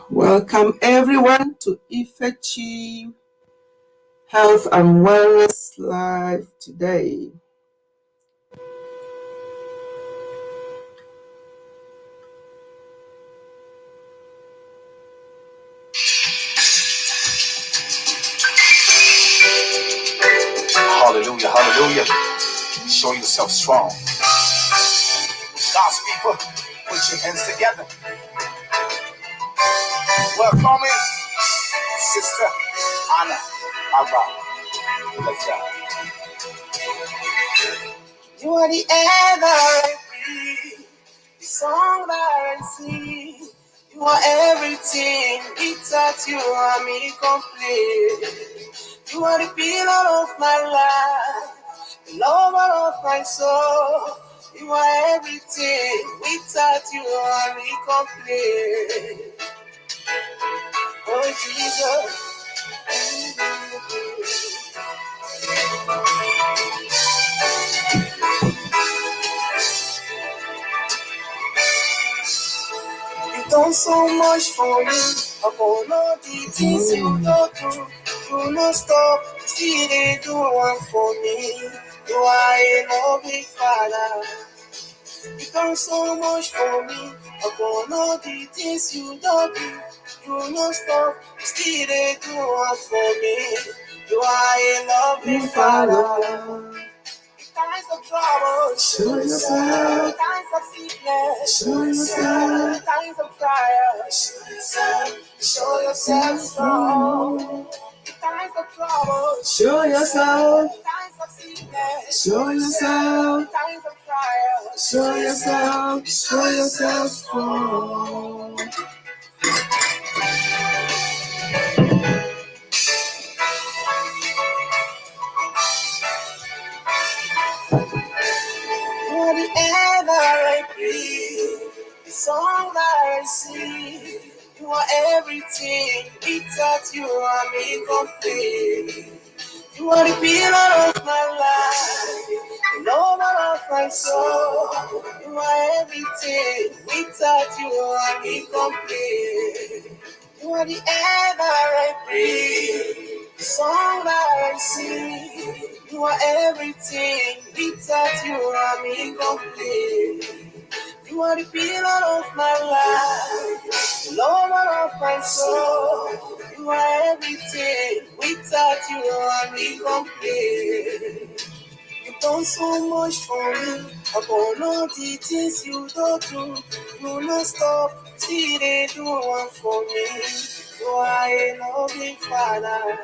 Welcome everyone to Ifechi Health and Wellness Live today. Hallelujah, hallelujah. Show yourself strong. God's people, put your hands together. Welcome in, Sister Anna Abba. Let's go. You are the air that I breathe, the song that I sing. You are everything, without you I'm incomplete. You are the pillar of my life, the lover of my soul. You are everything, without you I'm incomplete. Oh Jesus. You've done so much for me. Upon all the things you don't do, you no stop. Still they do one for me. You are a loving Father. You've done so much for me. Upon all the things you don't do, you no stop. Still they do one for me. You are a loving Father. Times of trouble, show yourself. Times of sickness, show yourself. Times of trial, show yourself. Show yourself strong. Times of trouble, show yourself. Times of sickness, show yourself. Times of trial, show yourself. Show yourself strong. You are the air that I breathe, the song that I sing. You are everything, without you I'm incomplete. You are the pillar of my life, the lover of my soul. You are everything, without you I'm incomplete. You are the air that I breathe, the song that I sing. You are everything, without you I'm incomplete. You are the pillar of my life, the lover of my soul. You are everything, without you I'm incomplete. You've done so much for me, upon all the things you don't do, you no stop, till they do one for me. You are a loving Father.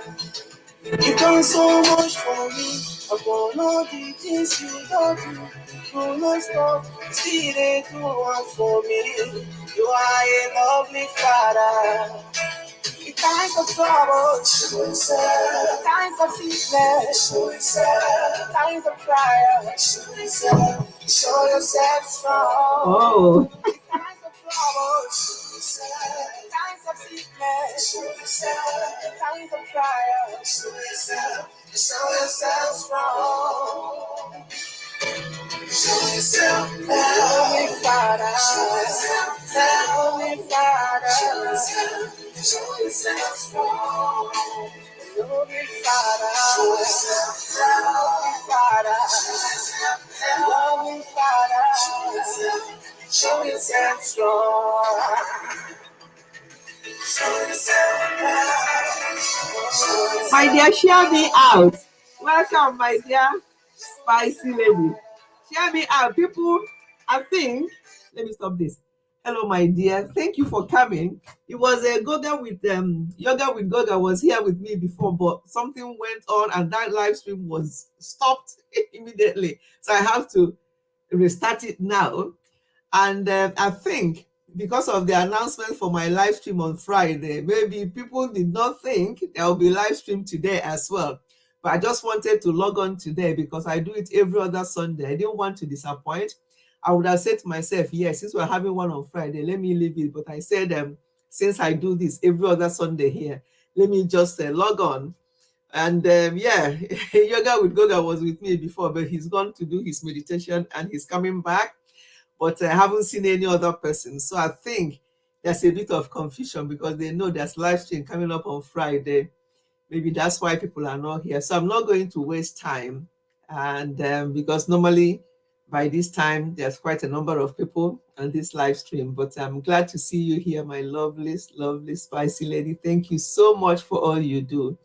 You've done so much for me, upon all the things you don't do, you no stop, till they do one for me. You are a lovely Father. In times of trouble, show yourself. Times of sickness, show yourself. Times of trial, show yourself. Show yourself strong. Oh. In times of trouble, show yourself. Times of sickness, show yourself. Times of trial, show yourself. Show yourself strong. Show yourself, Heavenly Father. Show yourself, Heavenly Father. Show yourself. Show yourself strong. Loving Father. Show yourself, Heavenly Father. Show yourself, loving Father. Show yourself strong. Show yourself proud. My dear, share me out. Welcome, my dear spicy lady. Share me out. People, I think, let me stop this. Hello, my dear. Thank you for coming. It was a Yoga with Goga was here with me before, but something went on and that live stream was stopped immediately. So I have to restart it now. And I think because of the announcement for my live stream on Friday, maybe people did not think there will be live stream today as well. But I just wanted to log on today because I do it every other Sunday. I didn't want to disappoint. I would have said to myself, yes, since we're having one on Friday, let me leave it. But I said, since I do this every other Sunday here, let me just log on. And yeah, Yoga with Goga was with me before, but he's gone to do his meditation and he's coming back. But I haven't seen any other person. So I think there's a bit of confusion because they know there's live stream coming up on Friday. Maybe that's why people are not here. So I'm not going to waste time. And because normally by this time, there's quite a number of people on this live stream. But I'm glad to see you here, my lovely, lovely, spicy lady. Thank you so much for all you do.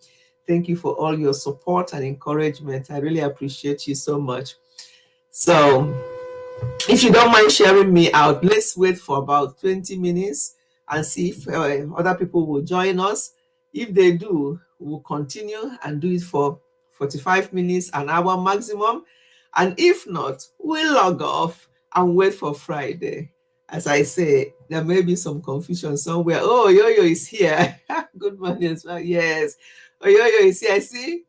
Thank you for all your support and encouragement. I really appreciate you so much. So if you don't mind sharing me out, let's wait for about 20 minutes and see if other people will join us. If they do, we'll continue and do it for 45 minutes, an hour maximum. And if not, we'll log off and wait for Friday. As I say, there may be some confusion somewhere. Oh, Yo-Yo is here. Good morning as well. Yes. Oh, Yo-Yo is here. I see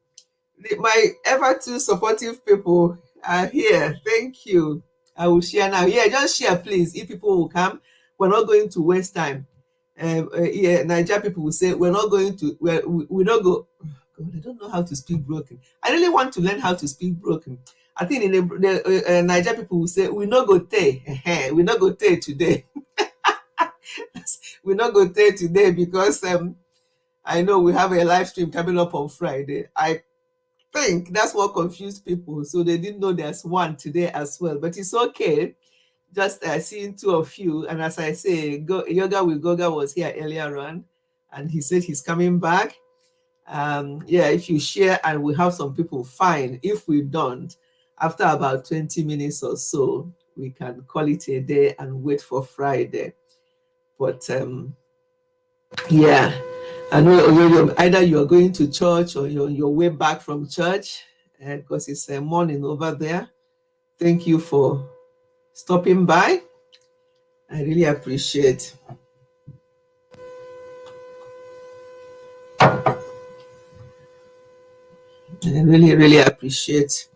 my ever too supportive people are here. Thank you. I will share now. Yeah, just share, please. If people will come, we're not going to waste time. Yeah, Nigeria people will say we're not going to. We don't go. God, I don't know how to speak broken. I really want to learn how to speak broken. I think in the Nigeria people will say we not go take. We not go take today. We not go take today because I know we have a live stream coming up on Friday. I think that's what confused people, so they didn't know there's one today as well, but it's okay. Just seeing two of you, and as I say, Yoga with Goga was here earlier on and he said he's coming back. Yeah, if you share and we have some people, fine. If we don't, after about 20 minutes or so, we can call it a day and wait for Friday. But yeah, I know either you're going to church or you're on your way back from church because it's a morning over there. Thank you for stopping by. I really appreciate. I really, really appreciate.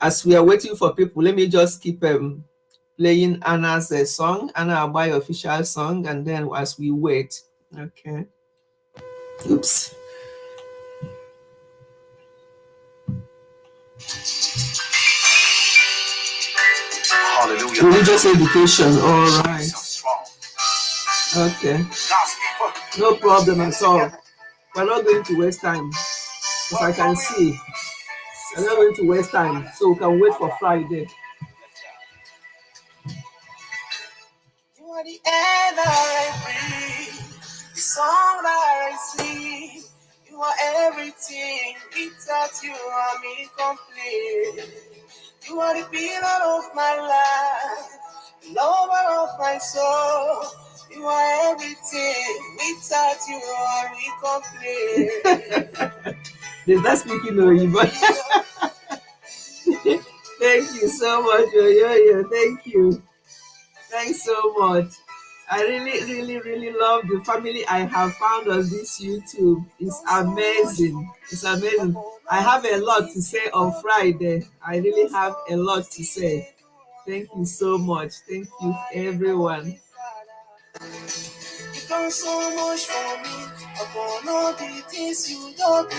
As we are waiting for people, let me just keep playing Anna's song, Anna Abai official song, and then as we wait, okay. Oops. Hallelujah. Religious education, all right. Okay. No problem at all. We're not going to waste time. As I can see, we're not going to waste time, so we can wait for Friday. You are the air that I breathe, the song that I sing. You are everything. Without you, I'm incomplete. You are the pillar of my life, the lover of my soul. You are everything. Without you, I'm incomplete. Is that speaking Yoruba? Thank you so much, Yo-Yo. Thank you. Thanks so much. I really, really, really love the family I have found on this YouTube. It's amazing. It's amazing. I have a lot to say on Friday. I really have a lot to say. Thank you so much. Thank you, everyone. You've done so much for me. Upon all the things you don't do,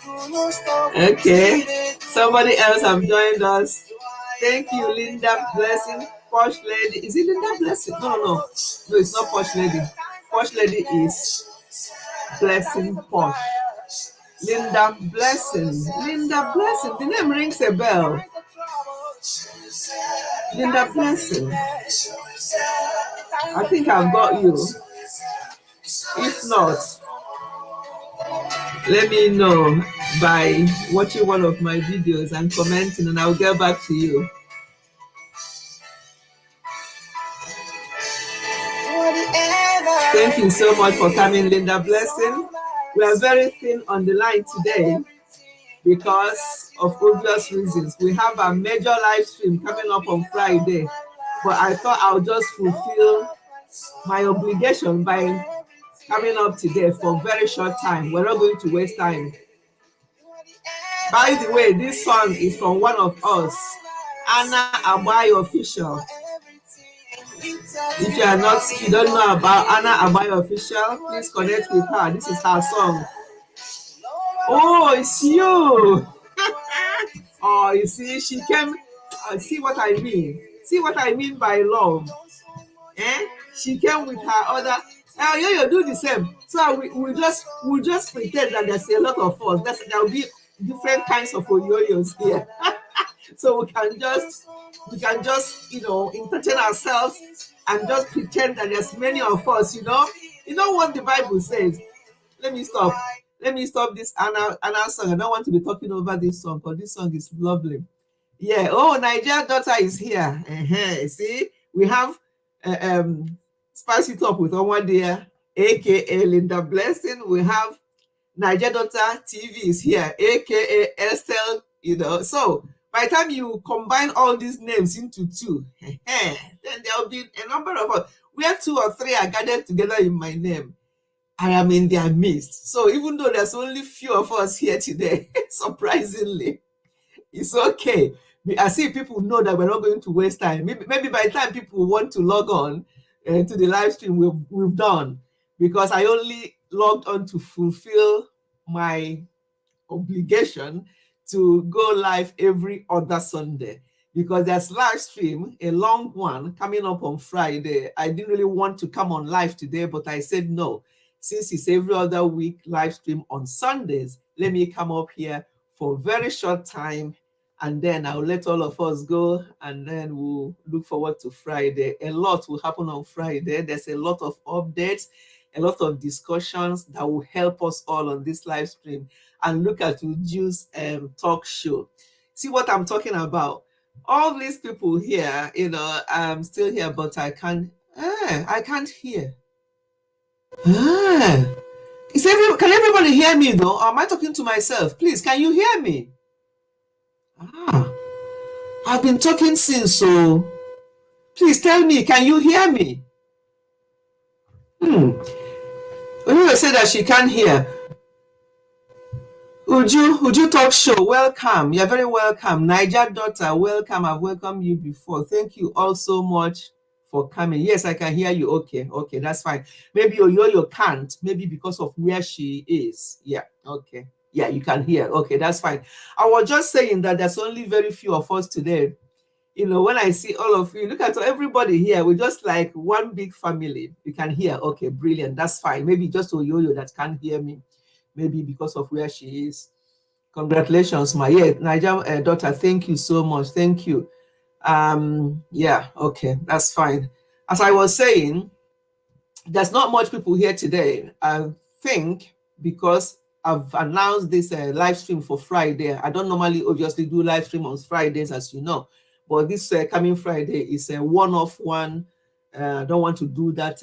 you know stop. Okay. Somebody else have joined us. Thank you, Linda Blessing. Posh Lady. Is it Linda Blessing? No. No, it's not Posh Lady. Posh Lady is Blessing Posh. Linda Blessing. Linda Blessing. The name rings a bell. Linda Blessing. I think I've got you. If not, let me know by watching one of my videos and commenting, and I'll get back to you. Thank you so much for coming, Linda Blessing. We are very thin on the line today because of obvious reasons. We have a major live stream coming up on Friday, but I thought I'll just fulfill my obligation by coming up today for a very short time. We're not going to waste time. By the way, this song is from one of us, Anna Abayo Official. If you don't know about Anna Abayo Official, please connect with her. This is her song. Oh, it's you. Oh, you see, she came. See what I mean. See what I mean by love. She came with her other. You do the same. So we just pretend that there's a lot of us. There'll be different kinds of oyoyos here. So we can just entertain ourselves and just pretend that there's many of us. You know what the Bible says. Let me stop this Anna song. I don't want to be talking over this song, but this song is lovely. Yeah. Oh, Niger daughter is here. See, we have Spicy Top with Onwadia, aka Linda Blessing. We have Niger daughter TV is here, aka Estelle. So by the time you combine all these names into two, then there'll be a number of us. Where 2 or 3 are gathered together in my name, I am in their midst. So even though there's only few of us here today, surprisingly, it's okay. I see people know that we're not going to waste time. Maybe by the time people want to log on to the live stream, we've done, because I only logged on to fulfill my obligation to go live every other Sunday, because there's live stream, a long one coming up on Friday. I didn't really want to come on live today, but I said no. Since it's every other week live stream on Sundays, let me come up here for a very short time, and then I'll let all of us go, and then we'll look forward to Friday. A lot will happen on Friday. There's a lot of updates, a lot of discussions that will help us all on this live stream. And look at Uju's talk show. See what I'm talking about? All these people here, I'm still here, but I can't hear. Can everybody hear me though? Or am I talking to myself? Please, can you hear me? I've been talking since, so please tell me, can you hear me? When say that she can't hear. Uju talk show, welcome. You're very welcome. Niger daughter, welcome. I've welcomed you before. Thank you all so much for coming. Yes, I can hear you. Okay, that's fine. Maybe Oyoyo can't, maybe because of where she is. Yeah, okay. Yeah, you can hear. Okay, that's fine. I was just saying that there's only very few of us today. When I see all of you, look at everybody here. We're just like one big family. You can hear. Okay, brilliant. That's fine. Maybe just Oyoyo that can't hear me. Maybe because of where she is. Congratulations, my Niger daughter. Thank you so much. Thank you. Yeah, okay, that's fine. As I was saying, there's not much people here today. I think because I've announced this live stream for Friday. I don't normally obviously do live stream on Fridays, as you know, but this coming Friday is a one-off one. I don't want to do that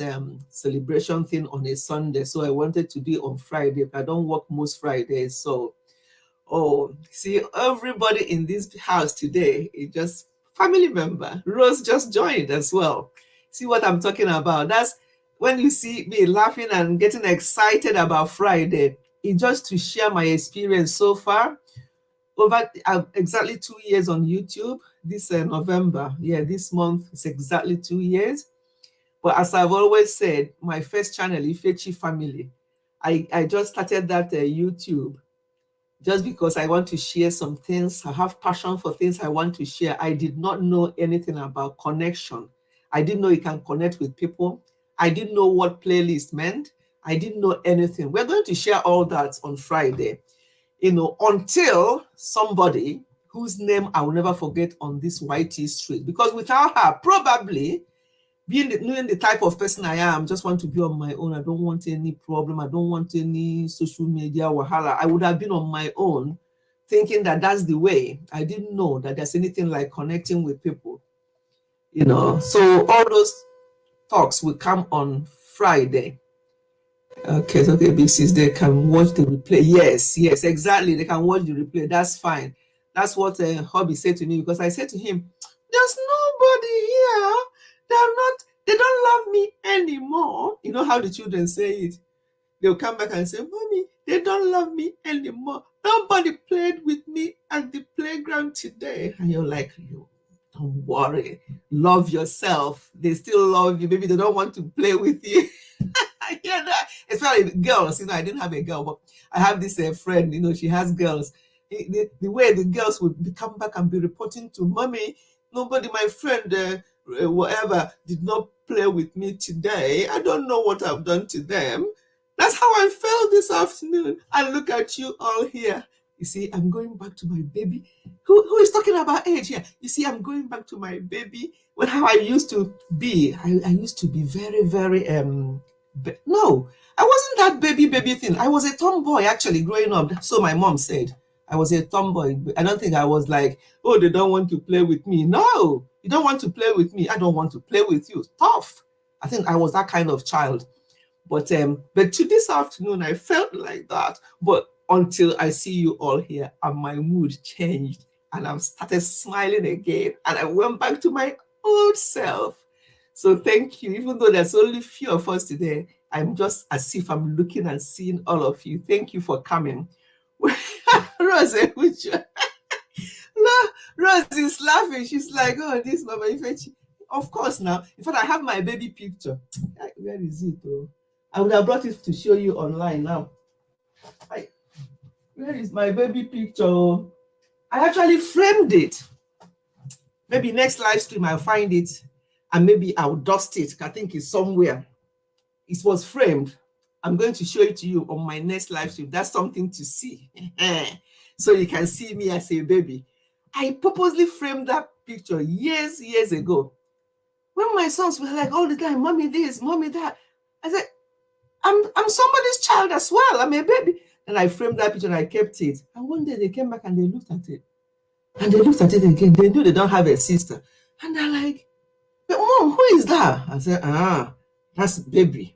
celebration thing on a Sunday, so I wanted to do it on Friday. I don't work most Fridays, so see, everybody in this house today is just family member. Rose just joined as well. See what I'm talking about? That's when you see me laughing and getting excited about Friday. It's just to share my experience so far. Over exactly 2 years on YouTube. This November, this month is exactly 2 years. But as I've always said, my first channel, Ifechi Family, I just started that YouTube just because I want to share some things. I have passion for things I want to share. I did not know anything about connection. I didn't know you can connect with people. I didn't know what playlist meant. I didn't know anything. We're going to share all that on Friday, until somebody whose name I will never forget on this YT street, because without her, probably knowing the type of person I am, just want to be on my own. I don't want any problem. I don't want any social media wahala. I would have been on my own thinking that that's the way. I didn't know that there's anything like connecting with people, So all those talks will come on Friday. Okay, so Big Sis, they can watch the replay. Yes, exactly. They can watch the replay. That's fine. That's what Hobby said to me, because I said to him, there's nobody here. They don't love me anymore. You know how the children say it. They'll come back and say, Mommy, they don't love me anymore. Nobody played with me at the playground today. And you're like, don't worry. Love yourself. They still love you. Maybe they don't want to play with you. I hear that. Especially girls. I didn't have a girl, but I have this friend, she has girls. The way the girls would come back and be reporting to Mommy, nobody, my friend, whatever, did not play with me today. I don't know what I've done to them. That's how I felt this afternoon. And look at you all here. You see, I'm going back to my baby. Who is talking about age here? You see, I'm going back to my baby. When how I used to be. I used to be very, very no, I wasn't that baby thing. I was a tomboy actually growing up. So my mom said I was a tomboy. I don't think I was like, oh, they don't want to play with me. No, you don't want to play with me. I don't want to play with you. Tough. I think I was that kind of child. But to this afternoon, I felt like that. But until I see you all here, and my mood changed, and I started smiling again, and I went back to my old self. So thank you. Even though there's only few of us today, I'm just as if I'm looking and seeing all of you. Thank you for coming. Rose, Rose is laughing. She's like, oh, this Mama Ifechi. Of course now. In fact, I have my baby picture. Where is it? Oh? I would have brought it to show you online now. Where is my baby picture? I actually framed it. Maybe next live stream I'll find it and maybe I'll dust it. I think it's somewhere. It was framed. I'm going to show it to you on my next live stream. That's something to see. So you can see me as a baby. I purposely framed that picture years ago. When my sons were like all the time, Mommy this, Mommy that. I said, I'm somebody's child as well. I'm a baby. And I framed that picture and I kept it. And one day they came back and they looked at it. And they looked at it again. They knew they don't have a sister. And they're like, but Mom, who is that? I said, that's baby.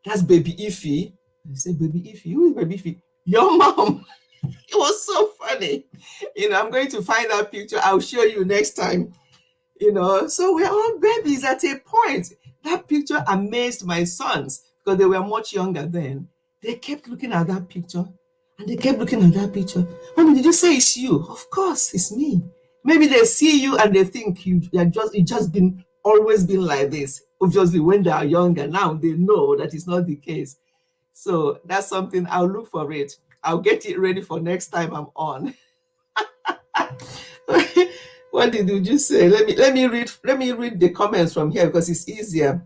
That's baby Ify. I said, baby Ify? Who is baby Ify? Your mom. It was so funny. I'm going to find that picture. I'll show you next time. So we're all babies at a point. That picture amazed my sons because they were much younger then. They kept looking at that picture and they kept looking at that picture. Mommy, did you say it's you? Of course, it's me. Maybe they see you and they think you just always been like this. Obviously, when they are younger, now they know that it's not the case. So that's something, I'll look for it. I'll get it ready for next time I'm on. What did you just say? Let me read the comments from here because it's easier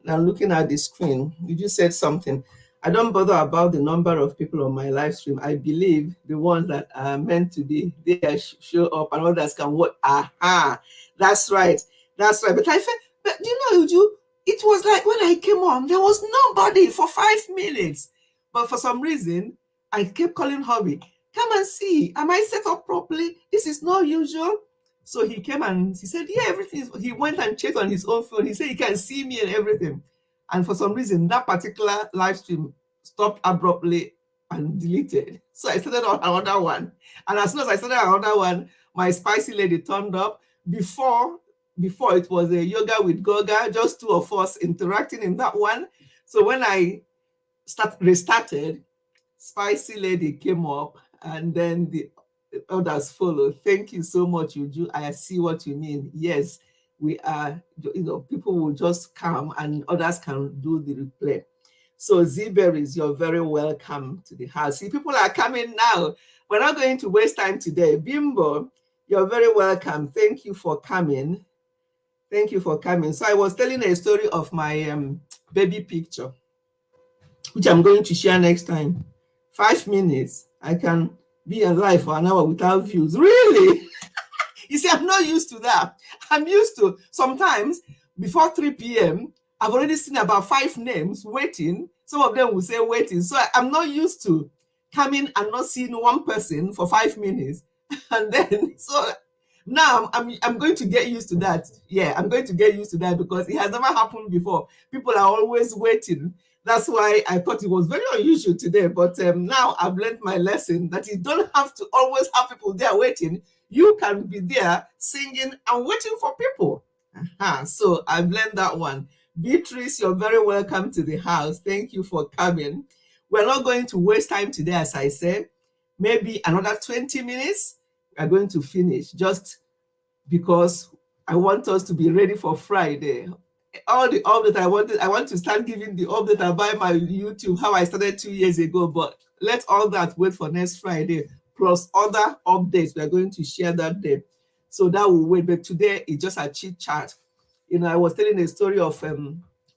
than looking at the screen. You just said something. I don't bother about the number of people on my live stream. I believe the ones that are meant to be there show up and others can watch. That's right. But I felt, but it was like when I came on, there was nobody for 5 minutes. But for some reason, I kept calling Hobby. Come and see. Am I set up properly? This is not usual. So he came and he said, yeah, everything is. He went and checked on his own phone. He said he can see me and everything. And for some reason, that particular live stream stopped abruptly and deleted. So I started on another one. And as soon as I started another one, my spicy lady turned up. Before it was a yoga with Goga, just two of us interacting in that one. So when I restarted, spicy lady came up and then the others followed. Thank you so much, Uju. I see what you mean. Yes, we are, people will just come and others can do the replay. So Z-Berries, you're very welcome to the house. See, people are coming now. We're not going to waste time today. Bimbo, you're very welcome. Thank you for coming. Thank you for coming. So I was telling a story of my baby picture, which I'm going to share next time. 5 minutes. I can be alive for an hour without views. Really? You see, I'm not used to that. I'm used to sometimes before 3 p.m., I've already seen about 5 names waiting. Some of them will say waiting. So I'm not used to coming and not seeing one person for 5 minutes. And then, so now I'm going to get used to that. Yeah, I'm going to get used to that because it has never happened before. People are always waiting. That's why I thought it was very unusual today. But now I've learned my lesson that you don't have to always have people there waiting. You can be there singing and waiting for people. So I've learned that one. Beatrice, you're very welcome to the house. Thank you for coming. We're not going to waste time today, as I said. Maybe another 20 minutes. We're going to finish just because I want us to be ready for Friday. All the update I want to start giving the update about my YouTube, how I started 2 years ago, but let all that wait for next Friday, plus other updates. We are going to share that day. So that will wait. But today it's just a chit chat. I was telling a story of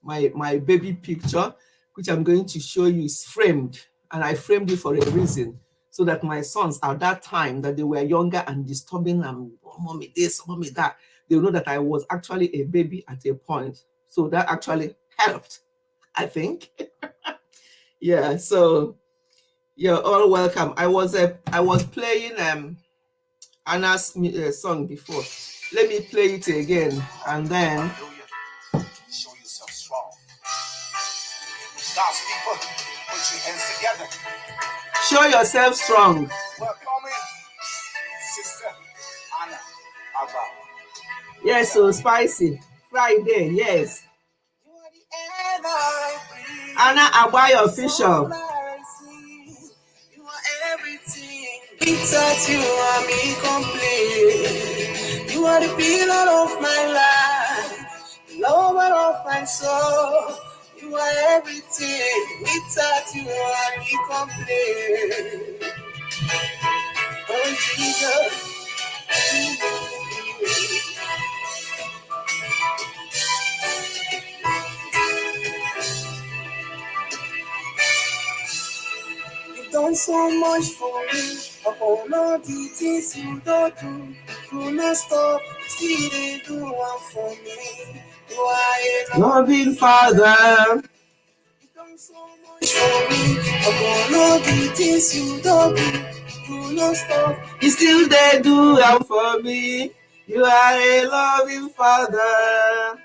my baby picture, which I'm going to show you is framed, and I framed it for a reason, so that my sons at that time that they were younger and disturbing and mommy this, mommy that, they know that I was actually a baby at a point. So that actually helped, I think. Yeah, so you're all welcome. I was playing Anna's song before. Let me play it again, and then show yourself strong. God's people, put your hands together. Show yourself strong. Welcome in, Sister Anna Agba. Yes, so spicy. Friday, yes. Anna Agba official. You are everything. Without you, I'm incomplete. You are the pillar of my life, the lover of my soul. You are everything. Without you, I'm incomplete. Oh, Jesus. You've done so much for me. Upon all the things you don't do, you not stop. Still they do one for me. You are a Loving Father. You've done so much for me. Upon all the things you don't do, you not stop. You still they do them for me. You are a loving Father.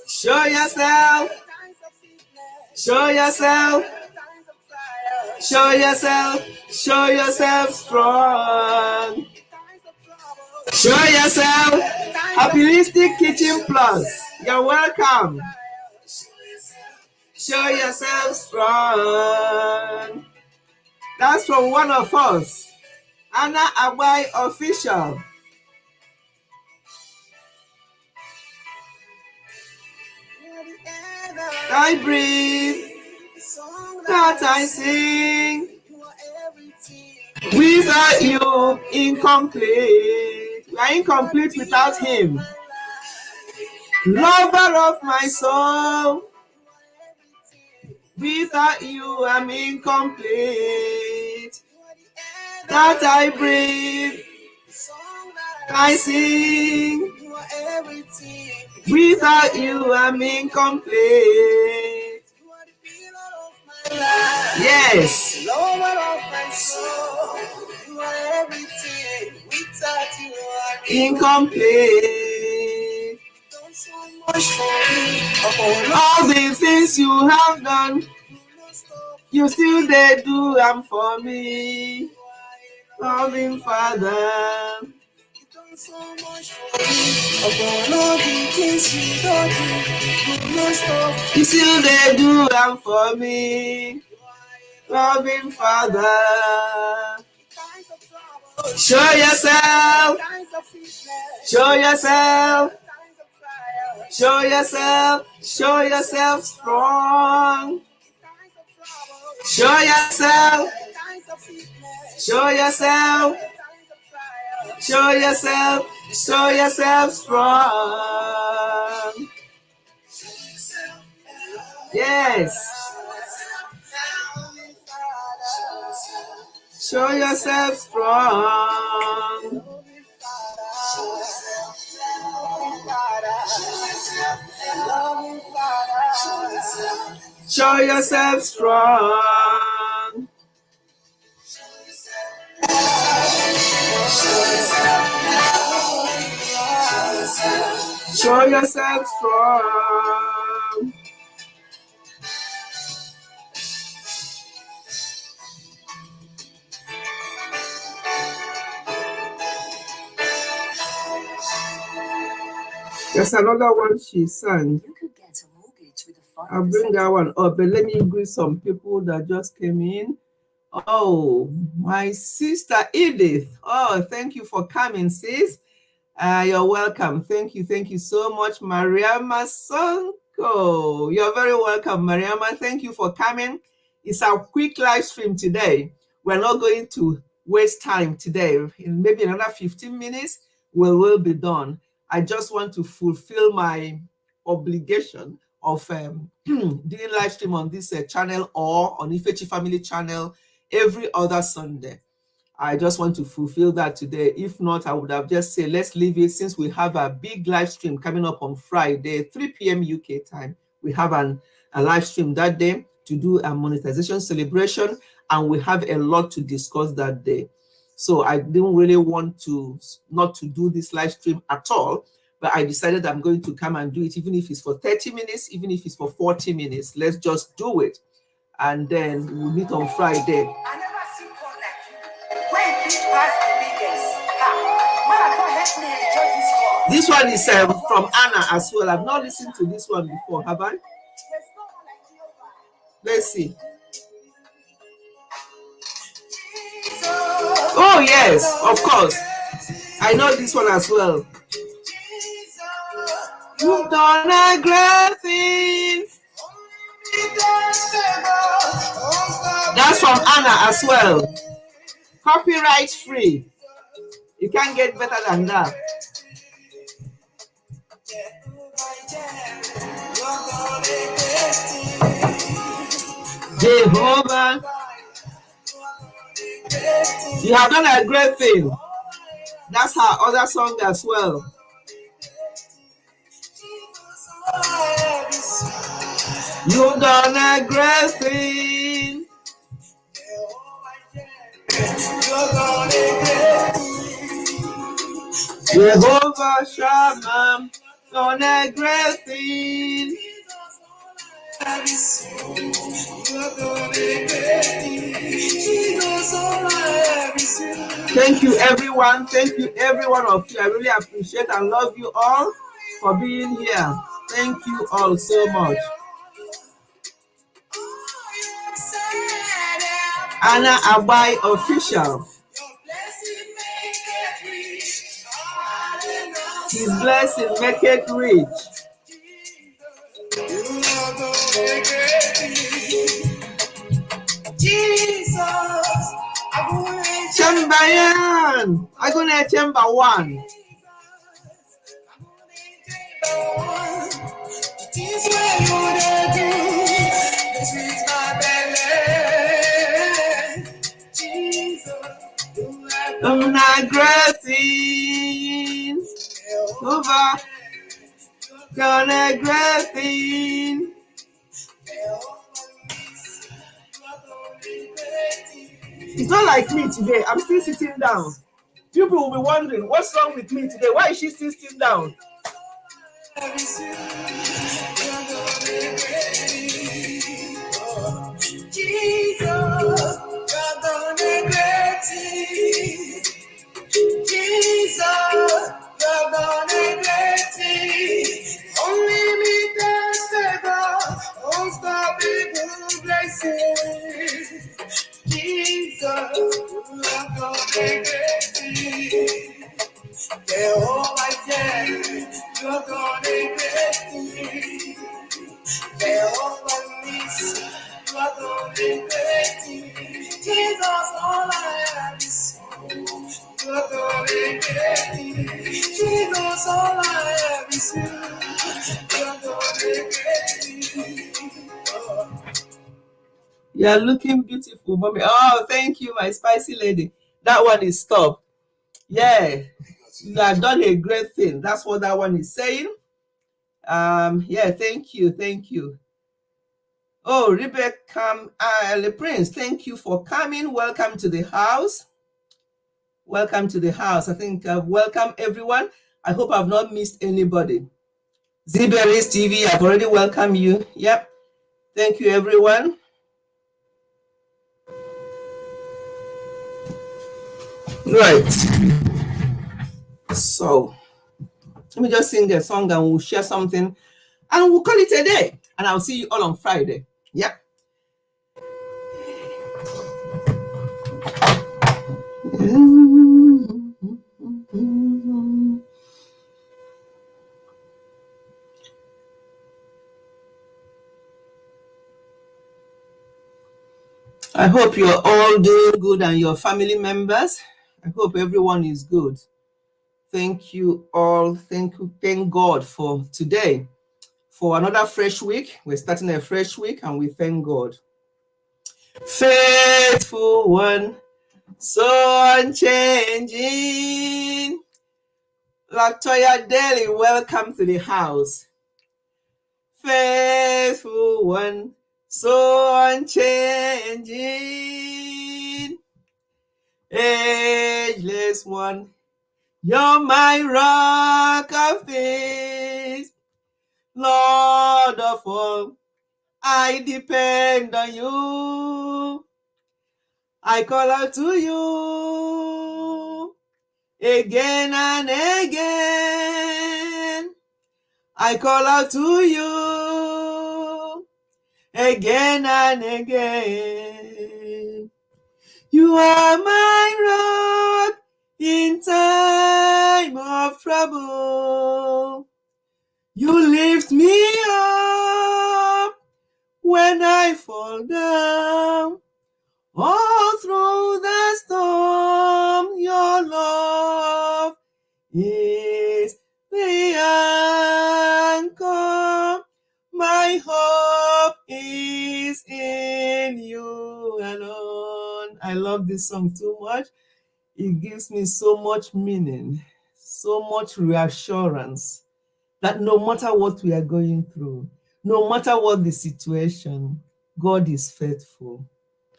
Show yourself. Show yourself. Show yourself. Show yourself strong. Show yourself. Abilistic Kitchen Plus. You're welcome. Show yourself strong. That's from one of us. Anna Agba official. I breathe, that I sing. Without you, incomplete. We are incomplete without him. Lover of my soul. Without you, I'm incomplete. That I breathe, I sing. Without you, I'm incomplete. Yes. Lover of my soul, you are everything. Without you, I'm incomplete. done so much for me. All the things you have done, you still they do them for me. Loving Father. So much for me. Upon all the things you don't do, you must stop. You still they do them for me. Loving Father. Show yourself. Show yourself. Show yourself. Show yourself strong. Show yourself. Show yourself. Show yourself. Show yourself strong. Yes. Show yourself strong. Show yourself strong. Show yourself strong. There's another one she sang. You could get a mortgage with a 5%. I'll bring that one up, but let me greet some people that just came in. Oh, my sister Edith. Oh, thank you for coming, sis. You're welcome. Thank you so much, Mariama Sonko. You're very welcome, Mariama. Thank you for coming. It's our quick live stream today. We're not going to waste time today. In maybe another 15 minutes, we will be done. I just want to fulfill my obligation of doing live stream on this channel or on Ifechi Family channel every other Sunday. I just want to fulfill that today. If not, I would have just said, let's leave it, since we have a big live stream coming up on Friday, 3 p.m. UK time. We have a live stream that day to do a monetization celebration, and we have a lot to discuss that day. So I didn't really want to not to do this live stream at all, but I decided I'm going to come and do it, even if it's for 30 minutes, even if it's for 40 minutes. Let's just do it. And then we'll meet on Friday. I never see one like you. When big pass the biggest. Man, let me enjoy this one. This one is from Anna as well. I've not listened to this one before, have I? Let's see. Oh yes, of course. I know this one as well. You've done a great thing. That's from Anna as well. Copyright free. You can't get better than that. Jehovah, you have done a great thing. That's her other song as well. You've done a great thing. Jehovah Shammah, done a great thing. Thank you, everyone. Thank you, every one of you. I really appreciate and love you all for being here. Thank you all so much. Anna Abai Official. His blessing make it rich. Jesus, Chambayan. I'm gonna chamber one. I'm not grasping over. Gonna grasping. It's not like me today. I'm still sitting down. People will be wondering, what's wrong with me today? Why is she still sitting down? You're looking beautiful, mommy. Oh, thank you, my spicy lady. That one is stop. Yeah, you have done a great thing. That's what that one is saying. Yeah, thank you. Oh, Rebecca Le Prince, thank you for coming. Welcome to the house. Welcome to the house. I think welcome everyone. I hope I've not missed anybody. Ziberis TV, I've already welcomed you. Yep. Thank you, everyone. Right. So Let me just sing a song and we'll share something and we'll call it a day. And I'll see you all on Friday. Yep. I hope you're all doing good and your family members. I hope everyone is good. Thank you all. Thank God for today. For another fresh week. We're starting a fresh week and we thank God. Faithful one, so unchanging. Latoya Daly, welcome to the house. Faithful one, so unchanging. Ageless one, you're my rock of faith. Lord of all, I depend on you. I call out to you again and again. I call out to you again and again. You are my rock in time of trouble. You lift me up when I fall down. All through the storm, your love is the anchor. My hope is in you alone. I love this song too much. It gives me so much meaning, so much reassurance that no matter what we are going through, no matter what the situation, God is faithful.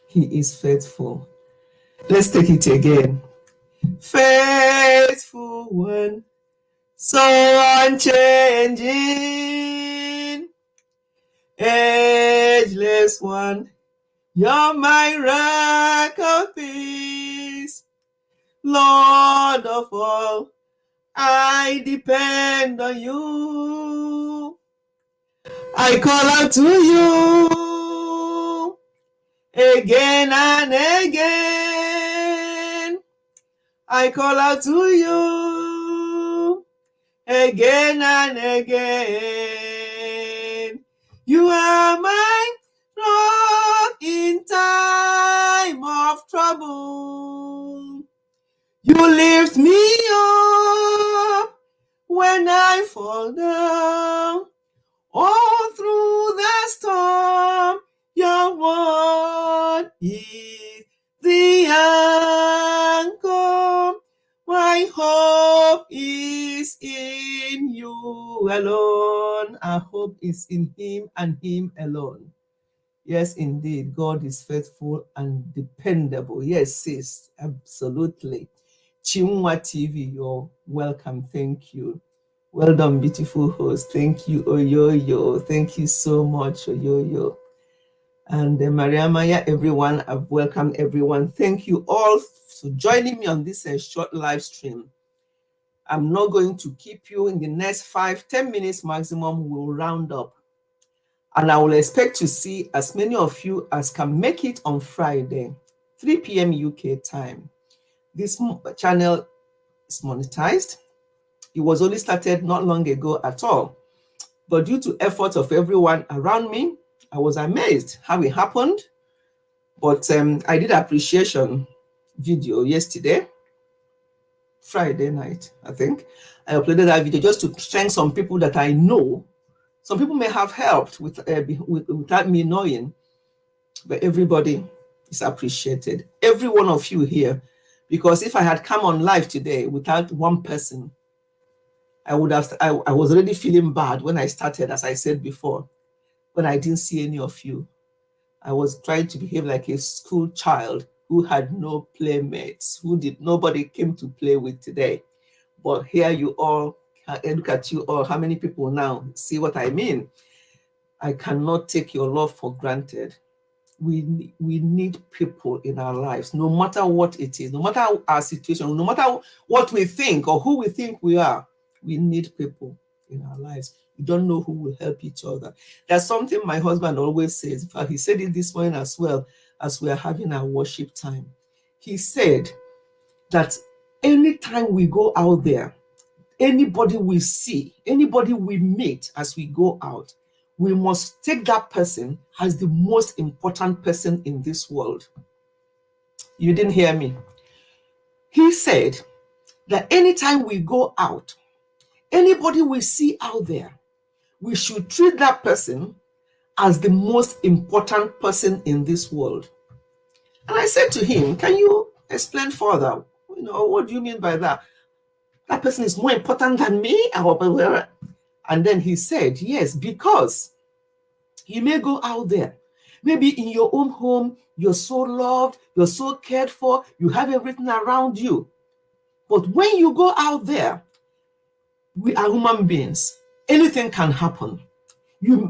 He is faithful. Let's take it again. Faithful one, so unchanging. Ageless one, you're my rock of peace. Lord of all, I depend on you. I call out to you again and again. I call out to you again and again. You are my rock in time of trouble. You lift me up when I fall down. All through the storm, your word is the anchor. My hope is in you alone. Our hope is in him and him alone. Yes, indeed, God is faithful and dependable. Yes, sis, absolutely. Chinua TV, you're welcome. Thank you. Well done, beautiful host. Thank you, Oyoyo. Thank you so much, Oyoyo. And Maria Maya, everyone, I've welcomed everyone. Thank you all for joining me on this short live stream. I'm not going to keep you in the next 5-10 minutes maximum. We'll round up. And I will expect to see as many of you as can make it on Friday, 3 p.m. UK time. This channel is monetized. It was only started not long ago at all. But due to efforts of everyone around me, I was amazed how it happened. But I did appreciation video yesterday, Friday night, I think. I uploaded that video just to thank some people that I know. Some people may have helped without me knowing, but everybody is appreciated. Every one of you here, because if I had come on live today without one person, I was already feeling bad when I started, as I said before, when I didn't see any of you. I was trying to behave like a school child who had no playmates, nobody came to play with today. But here you all, look at you all, how many people now see what I mean? I cannot take your love for granted. We need people in our lives, no matter what it is, no matter our situation, no matter what we think or who we think we are. We need people in our lives. We don't know who will help each other. That's something my husband always says. In fact, he said it this morning as well as we are having our worship time. He said that anytime we go out there, anybody we see, anybody we meet as we go out, we must take that person as the most important person in this world. You didn't hear me. He said that anytime we go out, anybody we see out there, we should treat that person as the most important person in this world. And I said to him, can you explain further? What do you mean by that? That person is more important than me? And then he said, yes, because you may go out there, maybe in your own home, you're so loved, you're so cared for, you have everything around you. But when you go out there, we are human beings. Anything can happen.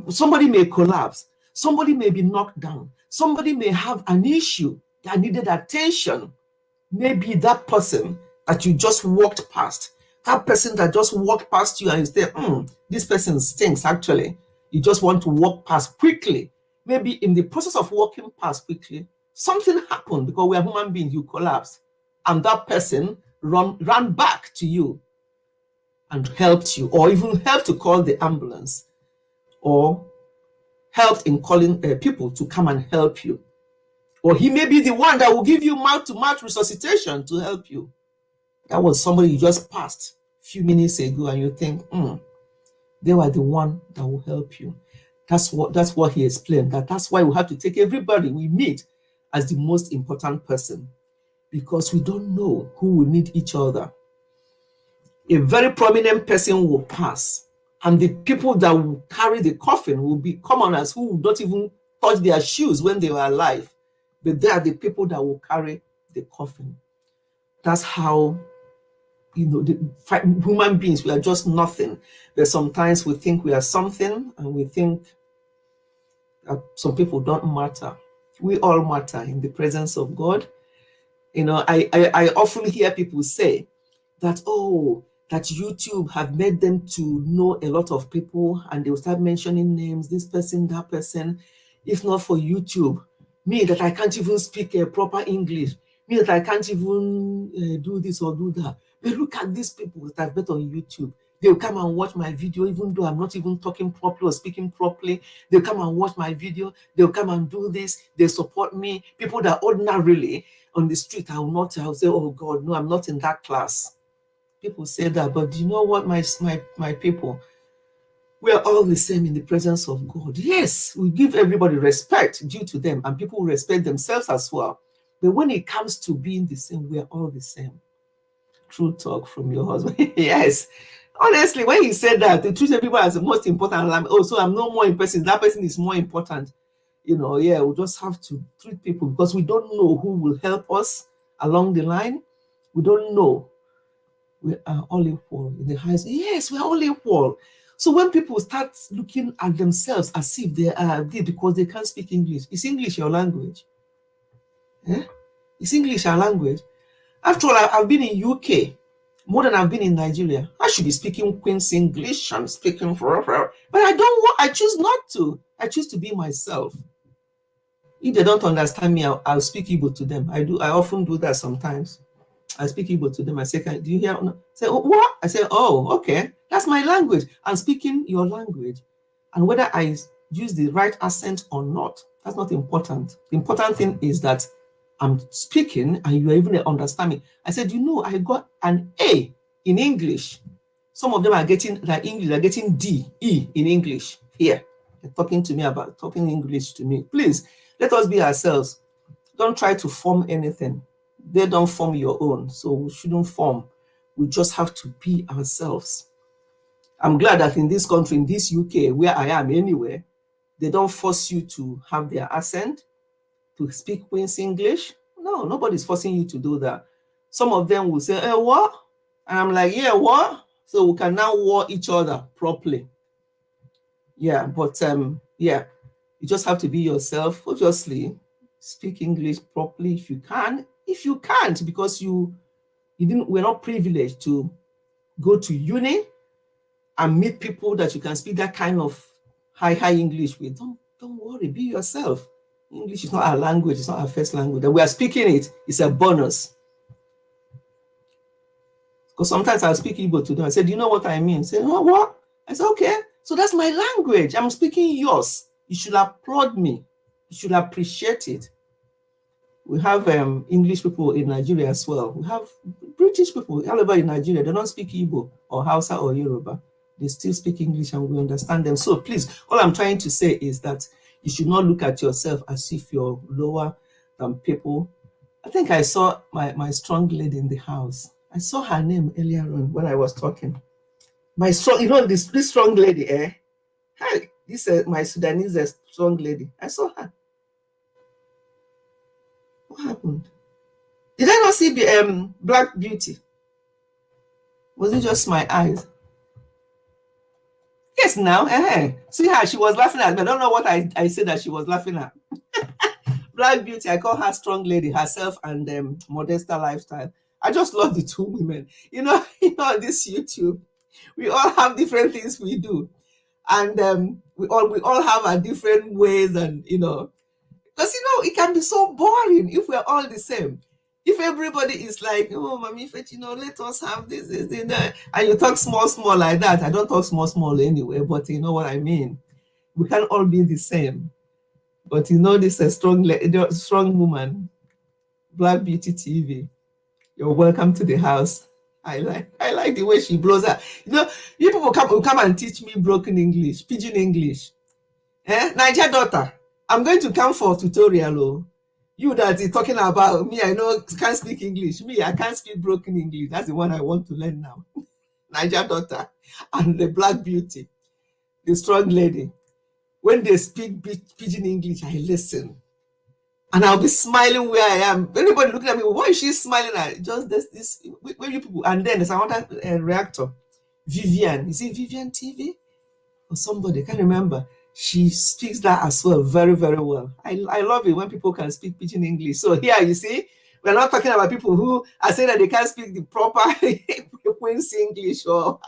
Somebody may collapse. Somebody may be knocked down. Somebody may have an issue that needed attention. Maybe that person that you just walked past, that person that just walked past you and you say, this person stinks actually. You just want to walk past quickly. Maybe in the process of walking past quickly, something happened because we are human beings, you collapsed. And that person ran back to you and helped you, or even helped to call the ambulance, or helped in calling people to come and help you. Or he may be the one that will give you mouth-to-mouth resuscitation to help you. That was somebody you just passed a few minutes ago and you think, they were the one that will help you. That's what he explained. That's why we have to take everybody we meet as the most important person, because we don't know who will need each other. A very prominent person will pass, and the people that will carry the coffin will be commoners who would not even touch their shoes when they were alive. But they are the people that will carry the coffin. That's how, human beings, we are just nothing. But sometimes we think we are something, and we think that some people don't matter. We all matter in the presence of God. I often hear people say that, that YouTube have made them to know a lot of people, and they will start mentioning names, this person, that person. If not for YouTube, me that I can't even speak a proper English, me that I can't even do this or do that. But look at these people that I've met on YouTube. They'll come and watch my video, even though I'm not even talking properly or speaking properly. They'll come and watch my video. They'll come and do this. They support me. People that ordinarily on the street, I'll say, oh God, no, I'm not in that class. People say that, but you know what, my people, we are all the same in the presence of God. Yes, we give everybody respect due to them, and people respect themselves as well. But when it comes to being the same, we are all the same. True talk from your husband. Yes. Honestly, when he said that, they treat everybody as the most important. So I'm no more important. That person is more important. We just have to treat people, because we don't know who will help us along the line. We don't know. We are all equal in the highest. Yes, we are all equal. So when people start looking at themselves as if they are because they can't speak English, is English your language? Is English our language? After all, I've been in UK more than I've been in Nigeria. I should be speaking Queen's English. I'm speaking forever, but I don't want. I choose not to. I choose to be myself. If they don't understand me, I'll speak Igbo to them. I often do that sometimes. I speak Igbo to them. I say, do you hear? Say, oh, what? I say, oh, okay. That's my language. I'm speaking your language. And whether I use the right accent or not, that's not important. The important thing is that I'm speaking and you are even understanding. I said, I got an A in English. Some of them are getting English, they're getting D, E in English here. They're talking English to me. Please, let us be ourselves. Don't try to form anything. They don't form your own, so we shouldn't form. We just have to be ourselves. I'm glad that in this country, in this UK, where I am anyway, they don't force you to have their accent, to speak Queen's English. No, nobody's forcing you to do that. Some of them will say, what? And I'm like, yeah, what? So we can now war each other properly. Yeah, but you just have to be yourself. Obviously, speak English properly if you can. If you can't, because we're not privileged to go to uni, and meet people that you can speak that kind of high English with, don't worry, be yourself. English is not our language, it's not our first language. And we are speaking it, it's a bonus. Because sometimes I'll speak Igbo to them. I said, do you know what I mean? Say, oh, what? I said, okay, so that's my language. I'm speaking yours. You should applaud me. You should appreciate it. We have English people in Nigeria as well. We have British people all over in Nigeria. They don't speak Igbo or Hausa or Yoruba. They still speak English and we understand them. So please, all I'm trying to say is that you should not look at yourself as if you're lower than people. I think I saw my strong lady in the house. I saw her name earlier on when I was talking. My strong, you know, this strong lady, eh? Hi, this is my Sudanese strong lady. I saw her. What happened? Did I not see the Black Beauty? Was it just my eyes? Yes, now. See her, she was laughing at me. I don't know what I said that she was laughing at. Black Beauty, I call her strong lady, herself and Modesta Lifestyle. I just love the two women. You know, on this YouTube, we all have different things we do. And we all have our different ways, and you know, because you know, it can be so boring if we're all the same. If everybody is like, oh, Mami Fet, you know, let us have this, that, and you talk small like that. I don't talk small anyway, but you know what I mean. We can't all be the same. But you know, this is a strong woman, Black Beauty TV. You're welcome to the house. I like the way she blows out. You know, you people will come and teach me broken English, pidgin English. Niger daughter, I'm going to come for a tutorial. Oh. You that is talking about me, I know can't speak English. Me, I can't speak broken English. That's the one I want to learn now. Niger daughter and the Black Beauty, the strong lady. When they speak pidgin English, I listen. And I'll be smiling where I am. Everybody looking at me, why is she smiling at? Just this when you people, and then there's another reactor, Vivian. Is it Vivian TV? Or somebody, I can't remember. She speaks that as well, very, very well. I love it when people can speak pidgin English. So here, you see, we're not talking about people who are saying that they can't speak the proper Queen's English or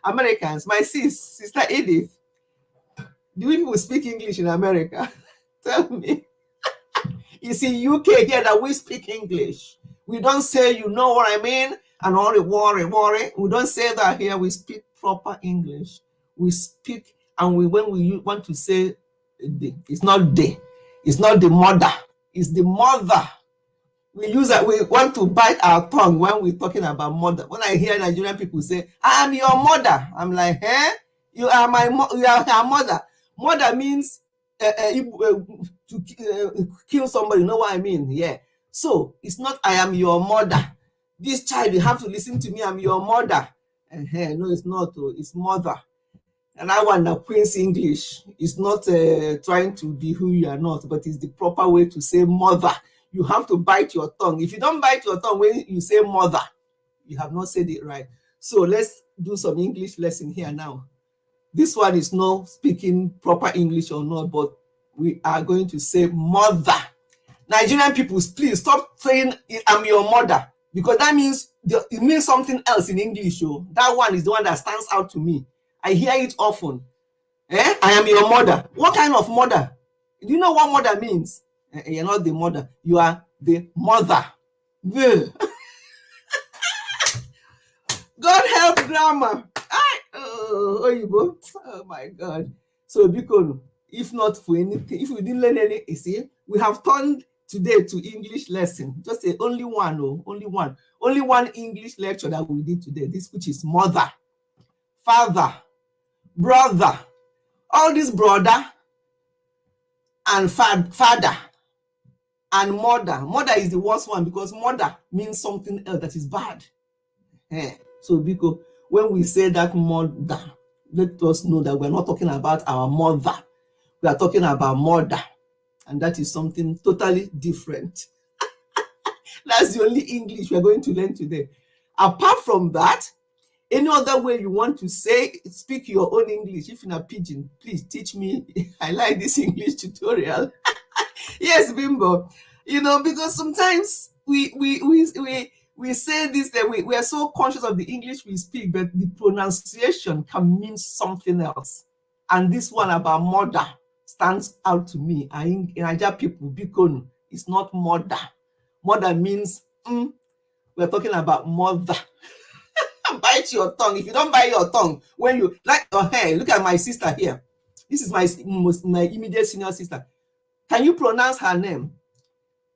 Americans. My sister Edith, do people speak English in America? Tell me. It's in UK here that we speak English. We don't say, you know what I mean, and all the worry. We don't say that here. We speak proper English. We speak, and when we want to say, it's not it's not the mother, it's the mother. We use that. We want to bite our tongue when we're talking about mother. When I hear Nigerian people say, "I am your mother," I'm like, you are you are her mother. Mother means to kill somebody, you know what I mean? Yeah. So it's not I am your mother. This child, you have to listen to me, I'm your mother. No, it's not. It's mother. And I want the Queen's English. It's not trying to be who you are not, but it's the proper way to say mother. You have to bite your tongue. If you don't bite your tongue when you say mother, you have not said it right. So let's do some English lesson here now. This one is not speaking proper English or not, but we are going to say mother. Nigerian people, please stop saying I'm your mother, because that means it means something else in English. That one is the one that stands out to me. I hear it often. I am your mother. What kind of mother? Do you know what mother means? You're not the mother. You are the mother. God help grammar. Oh my God. So because if not for anything, if we didn't learn any, you see, we have turned today to English lesson. Just say only one English lecture that we did today. This, which is mother, father, brother. All this brother and father and mother. Mother is the worst one, because mother means something else that is bad. So because when we say that mother, let us know that we're not talking about our mother. We are talking about mother. And that is something totally different. That's the only English we're going to learn today. Apart from that, any other way you want to speak your own English, if you're not pidgin, please teach me. I like this English tutorial. Yes, Bimbo. You know, because sometimes we we say this, that we are so conscious of the English we speak, but the pronunciation can mean something else. And this one about mother stands out to me. In Nigeria people, Bikonu, it's not mother. Mother means, we're talking about mother. Bite your tongue. If you don't bite your tongue, when you like your hair, look at my sister here. This is my immediate senior sister. Can you pronounce her name?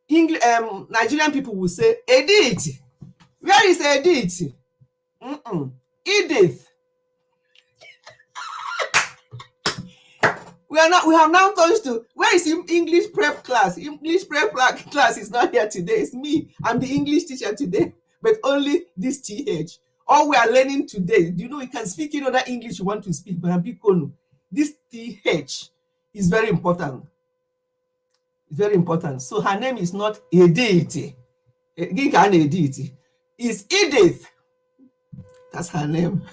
Nigerian people will say Edith. Where is Edith? Edith. We have now touched to, where is English prep class? English prep class is not here today. It's me. I'm the English teacher today, but only this TH. All we are learning today, you know, you can speak in other English you want to speak, but this TH is very important. It's very important. So her name is not Edith. It's Edith. That's her name.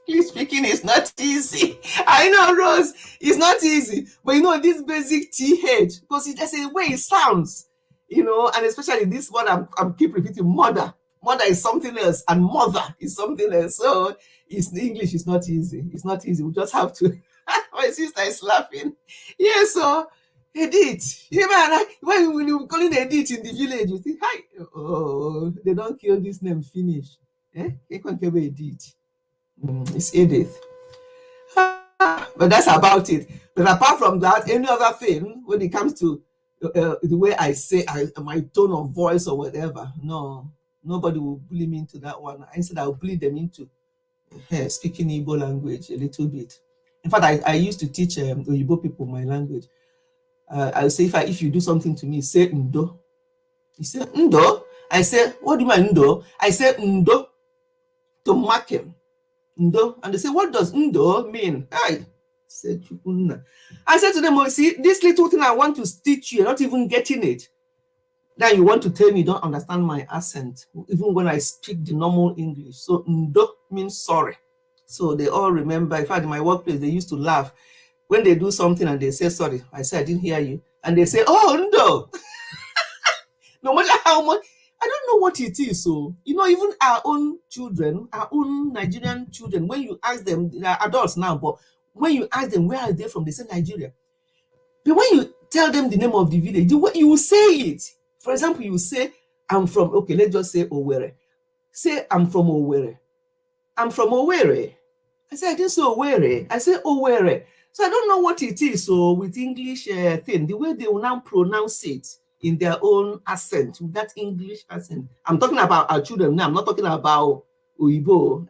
English speaking is not easy. I know, Rose, it's not easy. But you know, this basic TH, because there's a way it sounds, you know, and especially this one, I'm keep repeating, mother. Mother is something else, and mother is something else. So English is not easy. It's not easy. We just have to. My sister is laughing. Yeah, so Edith. You know, when you call it Edith in the village, you think, hi, oh, they don't kill this name, finish. They can't kill Edith. It's Edith. But that's about it. But apart from that, any other thing, when it comes to the way I say, my tone of voice or whatever, no. Nobody will bully me into that one. Instead, I'll bully them into speaking Igbo language a little bit. In fact, I used to teach Igbo people my language. I'll say, if you do something to me, say Ndo. You say Ndo. I say, what do you mean Ndo? I say Ndo to mark him. Ndo. And they say, what does Ndo mean? I said to them, oh, see, this little thing I want to teach you, you're not even getting it. Then you want to tell me you don't understand my accent, even when I speak the normal English. So Ndo means sorry. So they all remember. In fact, in my workplace, they used to laugh when they do something and they say sorry. I say I didn't hear you, and they say, oh Ndo. No matter how much, I don't know what it is. So you know, even our own children, our own Nigerian children, when you ask them, they are adults now, but when you ask them where are they from, they say Nigeria. But when you tell them the name of the village, you will say it. For example, you say, I'm from, okay, let's just say Owerri. Say, I'm from Owerri. I'm from Owerri. I say, I didn't say Owerri. I say Owerri. So I don't know what it is. So with English thing, the way they will now pronounce it in their own accent, with that English accent. I'm talking about our children now. I'm not talking about Oyibo.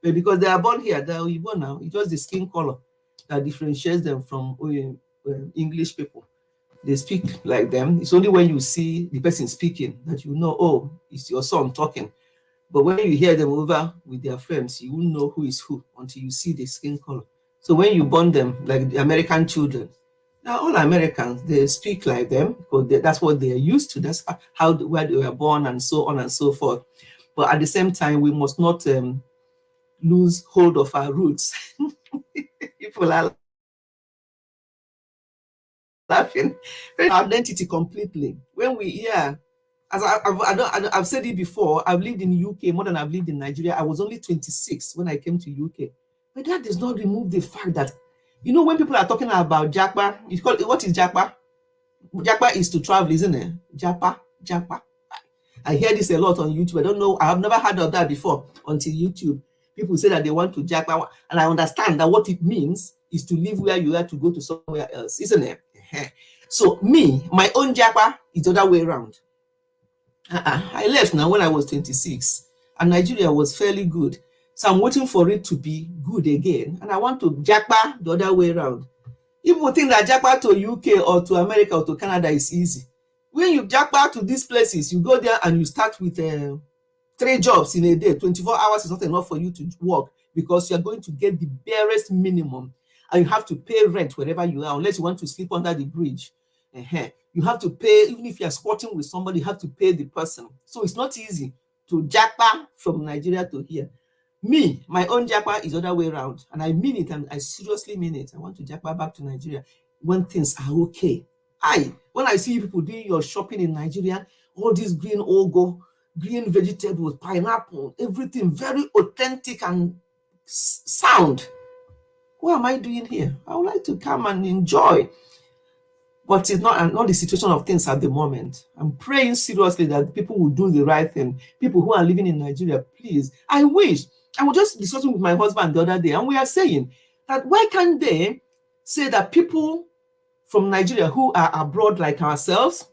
But because they are born here, they're Oyibo now. It's just the skin color that differentiates them from English people. They speak like them. It's only when you see the person speaking that you know, oh, it's your son talking. But when you hear them over with their friends, you won't know who is who until you see the skin color. So when you born them, like the American children, now all Americans, they speak like them because that's what they are used to. That's where they were born and so on and so forth. But at the same time, we must not lose hold of our roots. People are laughing. Identity completely. When we hear, as I've said it before, I've lived in the UK more than I've lived in Nigeria. I was only 26 when I came to UK. But that does not remove the fact that, you know, when people are talking about Japa, what is Japa? Japa is to travel, isn't it? Japa. I hear this a lot on YouTube. I don't know. I have never heard of that before until YouTube. People say that they want to Japa, and I understand that what it means is to live where you are to go to somewhere else, isn't it? So me, my own Japa is the other way around. I left now when I was 26, and Nigeria was fairly good. So I'm waiting for it to be good again, and I want to Japa the other way around. People think that Japa to UK or to America or to Canada is easy. When you Japa to these places, you go there and you start with 3 jobs in a day. 24 hours is not enough for you to work because you're going to get the barest minimum, and you have to pay rent wherever you are, unless you want to sleep under the bridge. You have to pay, even if you're squatting with somebody, you have to pay the person. So it's not easy to Japa from Nigeria to here. Me, my own Japa is the other way around, and I mean it, and I seriously mean it. I want to Japa back to Nigeria when things are okay. When I see people doing your shopping in Nigeria, all this green ogo, green vegetables, pineapple, everything very authentic and sound. What am I doing here? I would like to come and enjoy. But it's not the situation of things at the moment. I'm praying seriously that people will do the right thing. People who are living in Nigeria, please. I wish. I was just discussing with my husband the other day, and we are saying that why can't they say that people from Nigeria who are abroad like ourselves,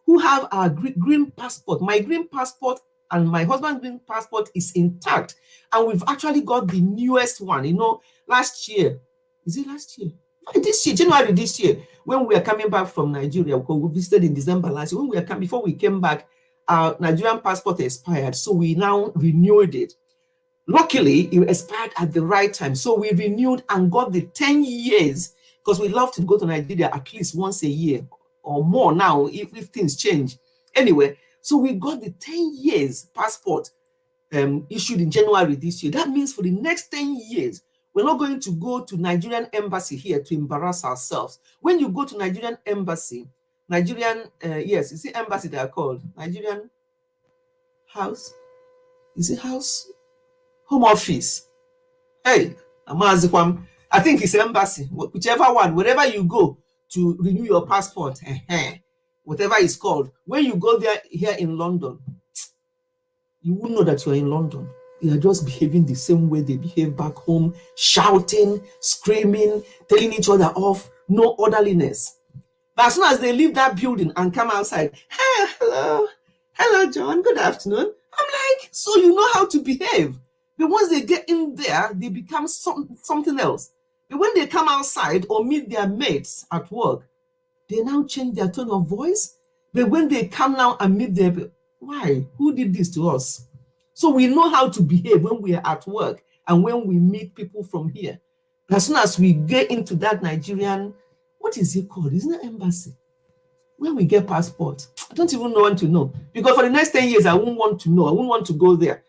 who have our green passport, my green passport and my husband's green passport is intact, and we've actually got the newest one. Last year, is it last year? This year, January this year, when we are coming back from Nigeria, because we visited in December last year, before we came back, our Nigerian passport expired, so we now renewed it. Luckily, it expired at the right time, so we renewed and got the 10 years, because we love to go to Nigeria at least once a year or more now, if things change. Anyway, so we got the 10 years passport issued in January this year. That means for the next 10 years, we're not going to go to Nigerian embassy here to embarrass ourselves. When you go to Nigerian embassy, yes, is it embassy they are called? Nigerian house? Is it house? Home office. Hey, I think it's embassy. Whichever one, wherever you go to renew your passport, whatever it's called, when you go there here in London, you wouldn't know that you're in London. They are just behaving the same way they behave back home, shouting, screaming, telling each other off, no orderliness. But as soon as they leave that building and come outside, hey, hello, John, good afternoon. I'm like, so you know how to behave. But once they get in there, they become something else. But when they come outside or meet their mates at work, they now change their tone of voice. But when they come now and meet their, why? Who did this to us? So we know how to behave when we are at work and when we meet people from here. As soon as we get into that Nigerian, what is it called? Isn't it embassy? When we get passport, I don't even want to know. Because for the next 10 years, I won't want to know. I won't want to go there.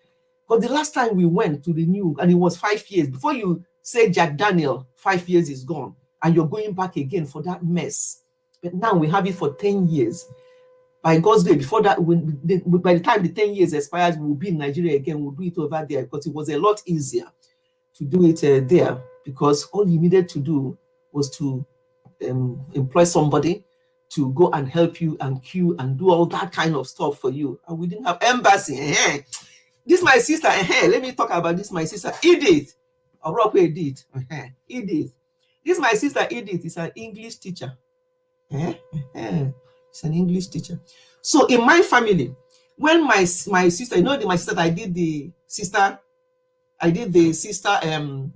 But the last time we went to renew, and it was 5 years, before you say Jack Daniel, 5 years is gone, and you're going back again for that mess. But now we have it for 10 years. By God's grace, before that, by the time the 10 years expires, we'll be in Nigeria again. We'll do it over there because it was a lot easier to do it there, because all you needed to do was to employ somebody to go and help you and queue and do all that kind of stuff for you. And we didn't have embassy. This my sister. Let me talk about this. My sister Edith. Edith. Edith. This my sister Edith is an English teacher. She's an English teacher. So in my family, when my sister, my sister that I did the sister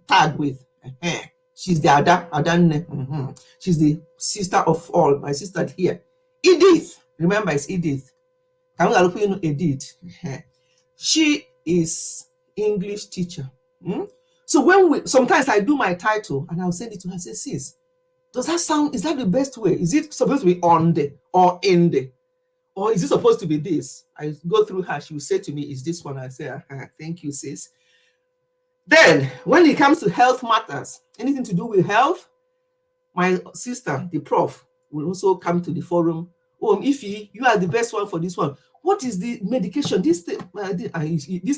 tag with. She's the Adan. She's the sister of all. My sister here. Edith. Remember, it's Edith. Edith. She is English teacher. So sometimes I do my title and I'll send it to her and say, sis, does that sound, is that the best way? Is it supposed to be on the or in the? Or is it supposed to be this? I go through her, she will say to me, is this one? I say, thank you, sis. Then, when it comes to health matters, anything to do with health, my sister, the prof, will also come to the forum. Oh, Ify, you are the best one for this one. What is the medication? This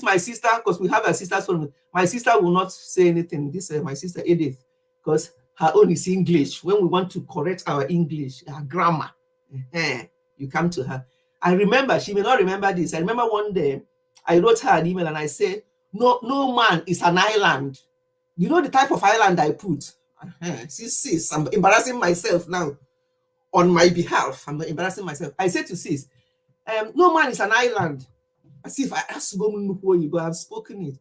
my sister, because we have a sister's forum. My sister will not say anything. This my sister Edith, because her own is English. When we want to correct our English, our grammar, you come to her. I remember, she may not remember this. I remember one day I wrote her an email and I said, no man is an island. You know the type of island I put? Sis, I'm embarrassing myself now on my behalf. I'm embarrassing myself. I said to sis, no man is an island. As if I asked to go where you go, I've spoken it.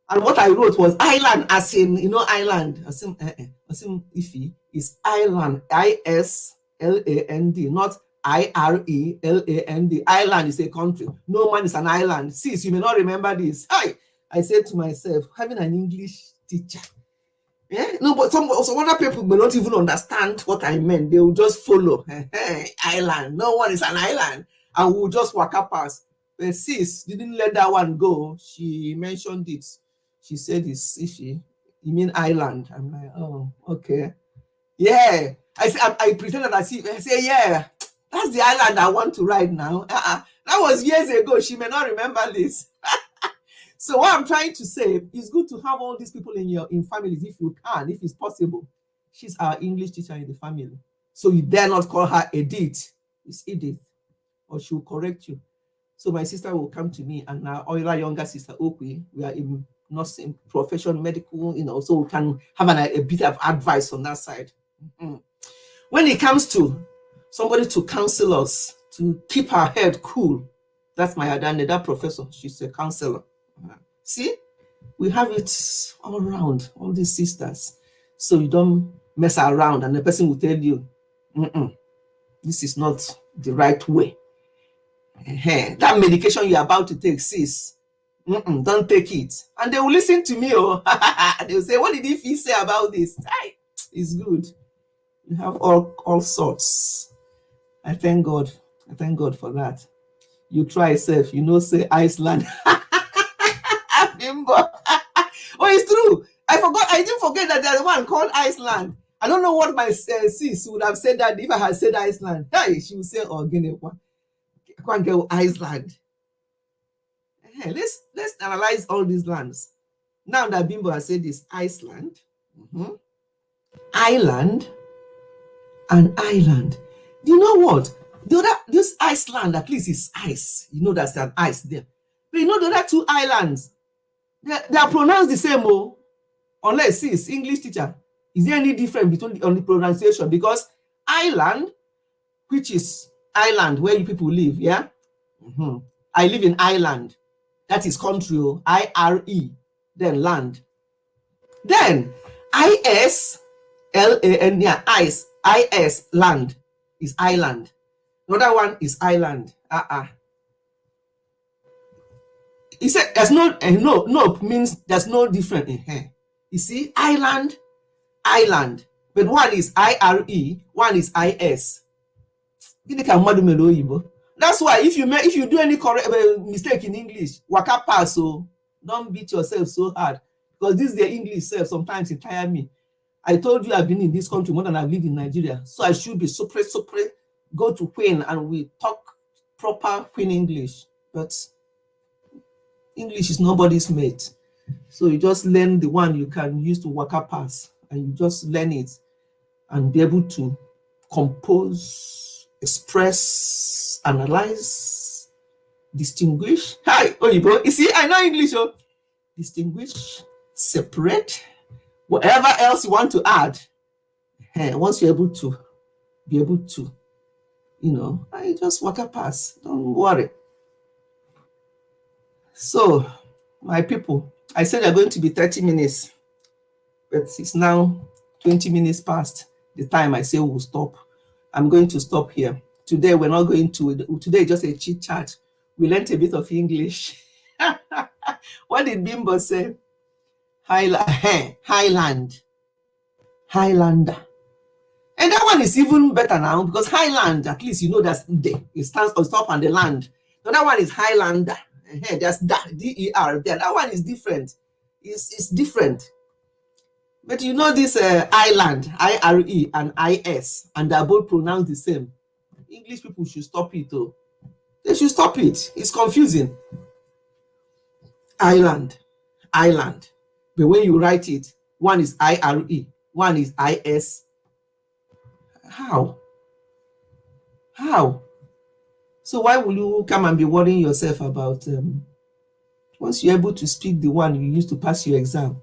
And what I wrote was island, as in, island. As in Ify is island, I-S-L-A-N-D, not I-R-E-L-A-N-D. Island is a country. No man is an island. Sis, you may not remember this. I said to myself, having an English teacher. No, but some other people may not even understand what I meant. They will just follow. Island. No one is an island. And we'll just walk up past. But sis didn't let that one go. She mentioned it. She said, "It's Ify. You mean island?" I'm like, oh, okay. Yeah. I pretended I say, yeah, that's the island I want to ride now. That was years ago. She may not remember this. So what I'm trying to say, it's good to have all these people in families if you can, if it's possible. She's our English teacher in the family. So you dare not call her Edith. It's Edith. Or she'll correct you. So my sister will come to me, and our younger sister, Okwi, we are in nursing profession, medical, so we can have a bit of advice on that side. Mm-hmm. When it comes to somebody to counsel us, to keep our head cool, that's my Adane, that professor. She's a counselor. See, we have it all around, all these sisters. So you don't mess around, and the person will tell you, this is not the right way. That medication you're about to take, sis, don't take it. And they will listen to me. They will say, what did he say about this? It's good. You have all sorts. I thank God. I thank God for that. You try self, say Iceland. Oh, it's true. I didn't forget that there's one called Iceland. I don't know what my sis would have said that if I had said Iceland. She would say, oh, I can't go Iceland. Let's analyze all these lands. Now that Bimbo has said this, Iceland, Island, and Island. Do you know what? This Iceland at least is ice. There's an ice there. But the other two islands, they are pronounced the same, unless sis, English teacher, is there any difference between the pronunciation? Because island, which is island where you people live, yeah? I live in Ireland. That is country, I-R-E, then land. Then I-S-L-A-N, yeah, ice, I-S, land, is island. Another one is island. He said there's no means there's no difference in here. You see, island, but one is I-R-E, one is I-S. That's why if you do any mistake in English, waka pass, so don't beat yourself so hard, because this is the English self. Sometimes it tires me. I told you I've been in this country more than I've lived in Nigeria, so I should be super go to Queen and we talk proper Queen English. But English is nobody's mate, so you just learn the one you can use to waka pass, and you just learn it and be able to compose, express, analyze, distinguish. Hi, Oyibo. You see, I know English. Distinguish, separate, whatever else you want to add. Once you're able to, I just waka pass. Don't worry. So, my people, I said they're going to be 30 minutes, but it's now 20 minutes past the time I say we'll stop. I'm going to stop here. Today, we're not going to, today just a chit chat. We learned a bit of English. What did Bimbo say? Highland. Highlander. And that one is even better now, because Highland, at least that's it stands on top and the land. The other one is Highlander. There's D-E-R there. That one is different. It's different. But this island, I-R-E and I-S, and they're both pronounced the same. English people should stop it, though. They should stop it. It's confusing. Island. But when you write it, one is I-R-E, one is I-S. How? So why will you come and be worrying yourself about once you're able to speak the one you used to pass your exam?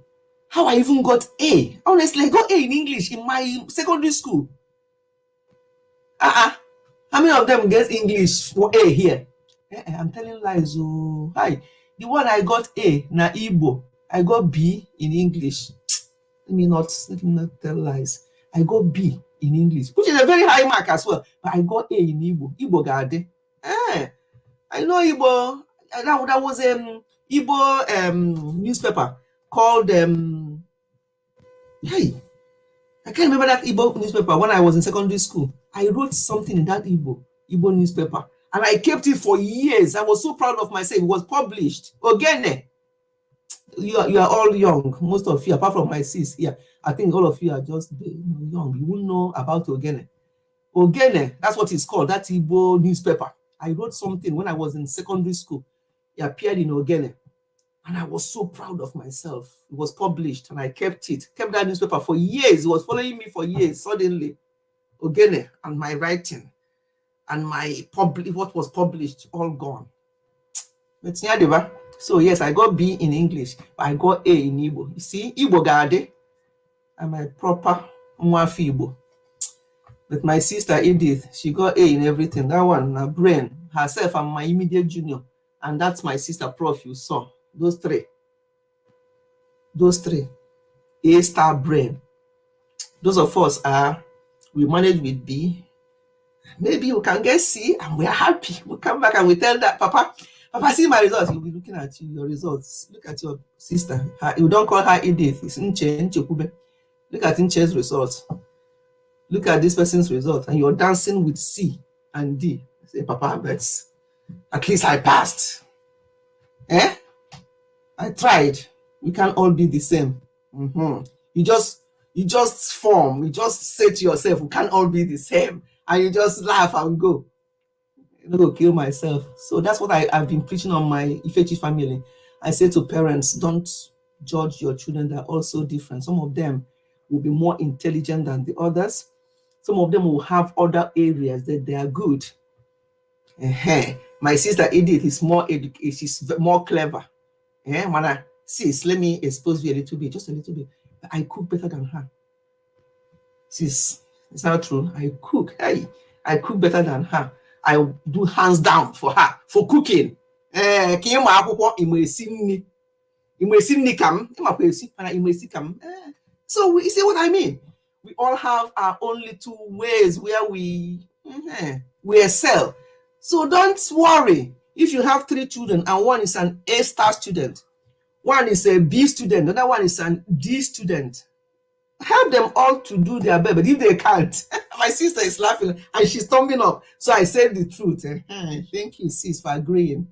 How I even got A. Honestly, I got A in English in my secondary school. How many of them get English for A here? I'm telling lies. Hi. The one I got A, na Igbo. I got B in English. Let me not tell lies. I got B in English, which is a very high mark as well. But I got A in Igbo. Igbo Gade. I know Igbo. That was Igbo newspaper called I can't remember that Igbo newspaper when I was in secondary school. I wrote something in that Igbo newspaper, and I kept it for years. I was so proud of myself. It was published. Ogene. You are all young, most of you, apart from my sis here. I think all of you are just young. You won't know about Ogene. Ogene, that's what it's called, that Igbo newspaper. I wrote something when I was in secondary school. It appeared in Ogene. And I was so proud of myself. It was published and I kept that newspaper for years. It was following me for years. Suddenly, Ogene and my writing and what was published all gone. So yes, I got B in English, but I got A in Igbo. You see, Igbo Gade, I'm a proper Mwafi Igbo. But my sister Edith, she got A in everything. That one, her brain, herself, and my immediate junior. And that's my sister Prof you saw. Those three. A star brain. Those of us we manage with B. Maybe we can get C and we're happy. We come back and we tell that Papa, see my results. He'll be looking at you, your results. Look at your sister. You don't call her Edith. It's Nche. Look at Nche's results. Look at this person's result. And you're dancing with C and D. Say, Papa, but at least I passed. I tried. We can't all be the same. You just form. You just say to yourself, we can't all be the same. And you just laugh and go. I'm going to kill myself. So that's what I've been preaching on my Ifechi family. I say to parents, don't judge your children. They're also different. Some of them will be more intelligent than the others. Some of them will have other areas that they are good. My sister Edith is she's more clever. Sis, let me expose you a little bit, just a little bit. I cook better than her. Sis, it's not true. I cook. I cook better than her. I do hands down for her for cooking. So you see what I mean? We all have our own little ways where we excel. So don't worry if you have 3 children and one is an A star student, one is a B student, another one is an D student. Help them all to do their best. But if they can't, my sister is laughing and she's thumbing up. So I said the truth. Thank you, sis, for agreeing.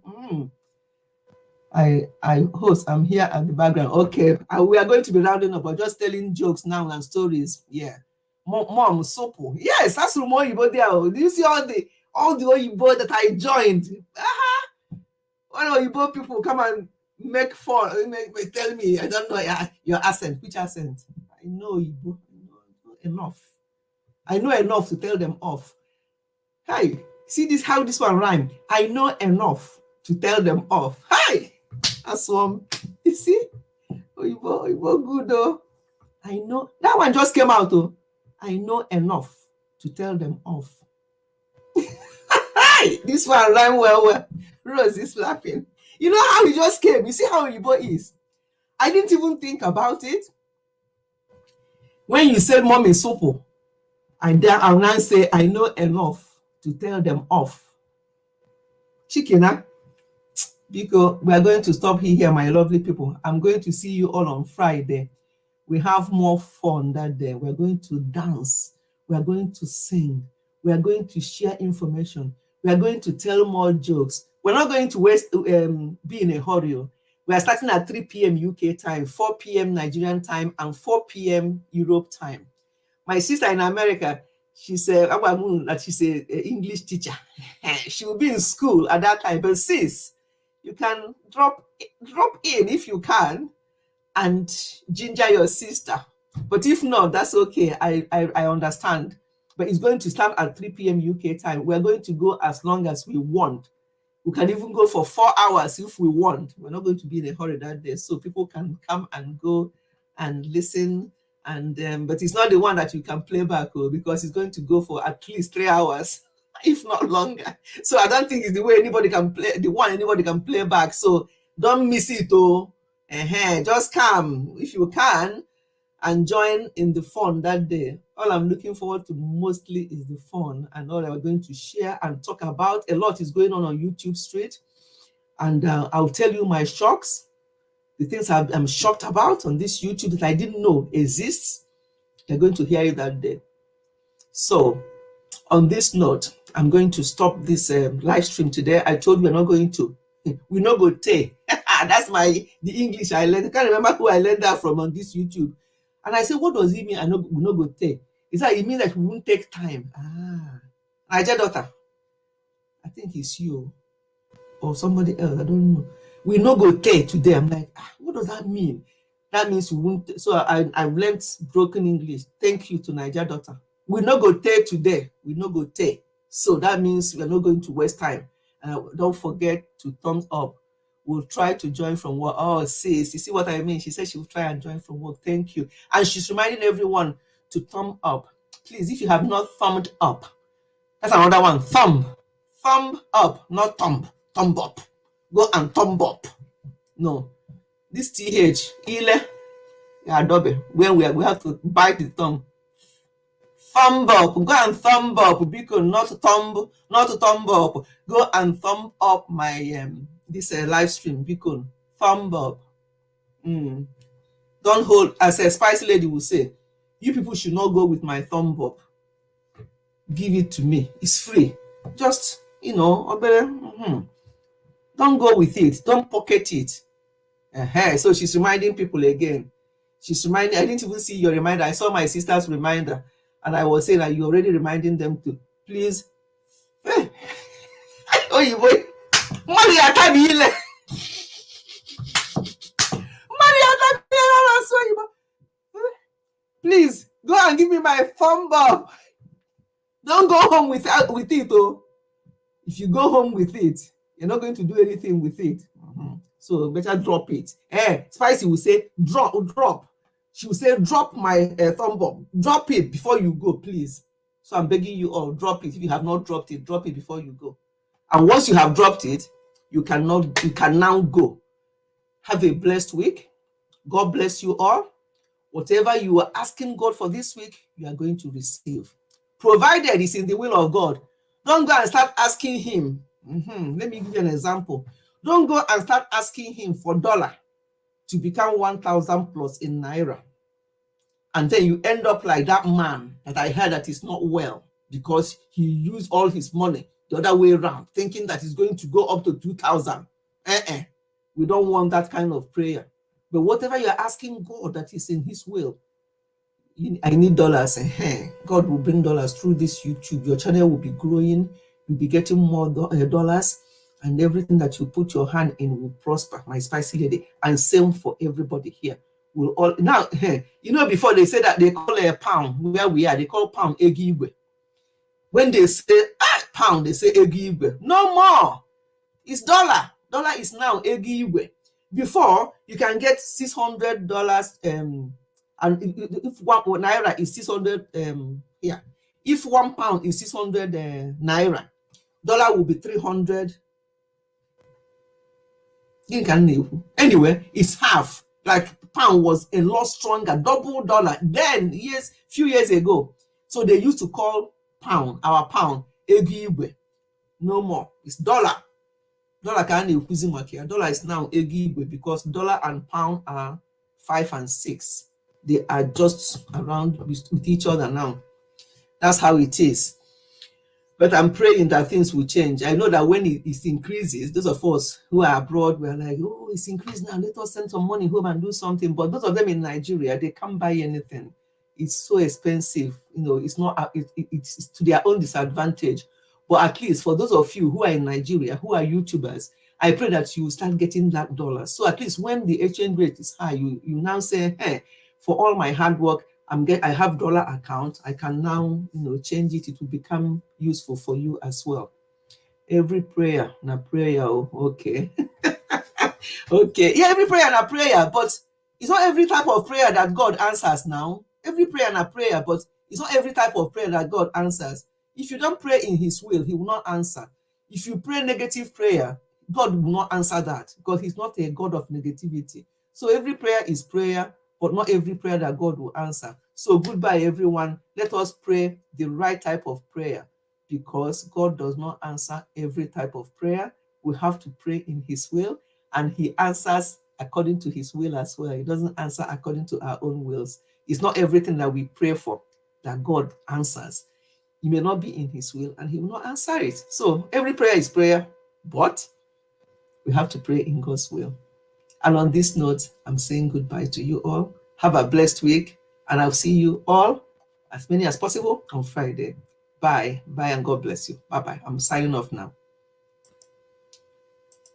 I host, I'm here at the background. Okay, we are going to be rounding up, but just telling jokes now and stories. Yeah. Mom, Sopo. Yes, that's more Igbo there. Do you see all the Igbo that I joined? One of Igbo people come and make fun, tell me, I don't know your accent. Which accent? I know Igbo. I know enough to tell them off. Hey, see this how this one rhyme? I know enough to tell them off. Hi, that's one. You see? Igbo good though. I know that one just came out though. I know enough to tell them off. Hi, this one rhyme well. Rose is laughing. You know how it just came? You see how Igbo is? I didn't even think about it. When you said mom is sopo, and then I'll now say I know enough to tell them off. Chicken, because we are going to stop here, my lovely people. I'm going to see you all on Friday. We have more fun that day. We're going to dance. We are going to sing. We are going to share information. We are going to tell more jokes. We're not going to be in a hurry. We are starting at 3 p.m. UK time, 4 p.m. Nigerian time, and 4 p.m. Europe time. My sister in America, she's an English teacher. She will be in school at that time. But sis, you can drop in if you can and ginger your sister. But if not, that's okay. I understand. But it's going to start at 3 p.m. UK time. We're going to go as long as we want. We can even go for 4 hours if we want. We're not going to be in a hurry that day, so people can come and go and listen. And but it's not the one that you can play back, because it's going to go for at least 3 hours, if not longer. So I don't think it's the way anybody can play back. So don't miss it, just come if you can and join in the fun that day. All I'm looking forward to mostly is the fun, and all I'm going to share and talk about. A lot is going on YouTube Street, and I'll tell you my shocks, the things I'm shocked about on this YouTube that I didn't know exists. You're going to hear it that day. So on this note, I'm going to stop this live stream today. I told you we're not going to take. That's the English I learned. I can't remember who I learned that from on this YouTube. And I said, what does it mean? We not go take. Is that it means that we won't take time? I said, daughter. I think it's you or somebody else. I don't know. We no go tell today. I'm like, what does that mean? That means we won't. So I've learned broken English. Thank you to Niger Daughter. We no go tell today. We no go tell. So that means we're not going to waste time. Don't forget to thumbs up. We'll try to join from work. Oh, sis, you see what I mean? She said she will try and join from work. Thank you. And she's reminding everyone to thumb up. Please, if you have not thumbed up, that's another one. Thumb up, not thumb up. Go and thumb up. No, this th ile, adobe. When we have to bite the tongue. Thumb up. Go and thumb up because not thumb up. Go and thumb up my this live stream because thumb up. Don't hold, as a spicy lady will say, you people should not go with my thumb up. Give it to me. It's free. Just, don't go with it. Don't pocket it. So she's reminding people again. She's reminding, I didn't even see your reminder. I saw my sister's reminder. And I was saying that you're already reminding them to please. Oh, you boy. Please go and give me my thumb up. Don't go home with it, though. If you go home with it, you're not going to do anything with it. So better drop it. Spicy will say, drop. She will say, drop my thumb up. Drop it before you go, please. So I'm begging you all, drop it. If you have not dropped it, drop it before you go. And once you have dropped it, you can now go. Have a blessed week. God bless you all. Whatever you are asking God for this week, you are going to receive. Provided it's in the will of God. Don't go and start asking him. Let me give you an example. Don't go and start asking him for dollar to become 1,000 plus in Naira. And then you end up like that man that I heard that is not well because he used all his money the other way around, thinking that it's going to go up to 2,000. We don't want that kind of prayer. But whatever you're asking God that is in his will, I need dollars. God will bring dollars through this YouTube. Your channel will be growing. You'll be getting more dollars. And everything that you put your hand in will prosper, my spicy lady. And same for everybody here. We'll all now, before they say that they call a pound where we are, they call pound Egibwe. When they say pound, they say Egibwe. No more. It's dollar. Dollar is now Egibwe. Before, you can get $600, and if one Naira is 600, if 1 pound is 600 Naira, dollar will be 300. Anyway, it's half. Like pound was a lot stronger, double dollar. Then few years ago, so they used to call our pound Egibwe. No more. It's dollar. Dollar is now Egibwe because dollar and pound are 5 and 6. They are just around with each other now. That's how it is. But I'm praying that things will change. I know that when it increases, those of us who are abroad, we're like, oh, it's increased now. Let us send some money home and do something. But those of them in Nigeria, they can't buy anything. It's so expensive. It's not. It's to their own disadvantage. But at least for those of you who are in Nigeria, who are YouTubers, I pray that you start getting that dollar. So at least when the exchange rate is high, you now say, hey, for all my hard work, I have dollar account. I can now, change it. It will become useful for you as well. Every prayer, na prayer. Okay. Okay. Yeah, every prayer, na prayer. But it's not every type of prayer that God answers now. Every prayer, na prayer. But it's not every type of prayer that God answers. If you don't pray in his will, he will not answer. If you pray negative prayer, God will not answer that because he's not a God of negativity. So every prayer is prayer, but not every prayer that God will answer. So goodbye, everyone. Let us pray the right type of prayer because God does not answer every type of prayer. We have to pray in his will, and he answers according to his will as well. He doesn't answer according to our own wills. It's not everything that we pray for that God answers. He may not be in his will, and he will not answer it. So every prayer is prayer, but we have to pray in God's will. And on this note, I'm saying goodbye to you all. Have a blessed week, and I'll see you all, as many as possible, on Friday. Bye. Bye, and God bless you. Bye-bye. I'm signing off now.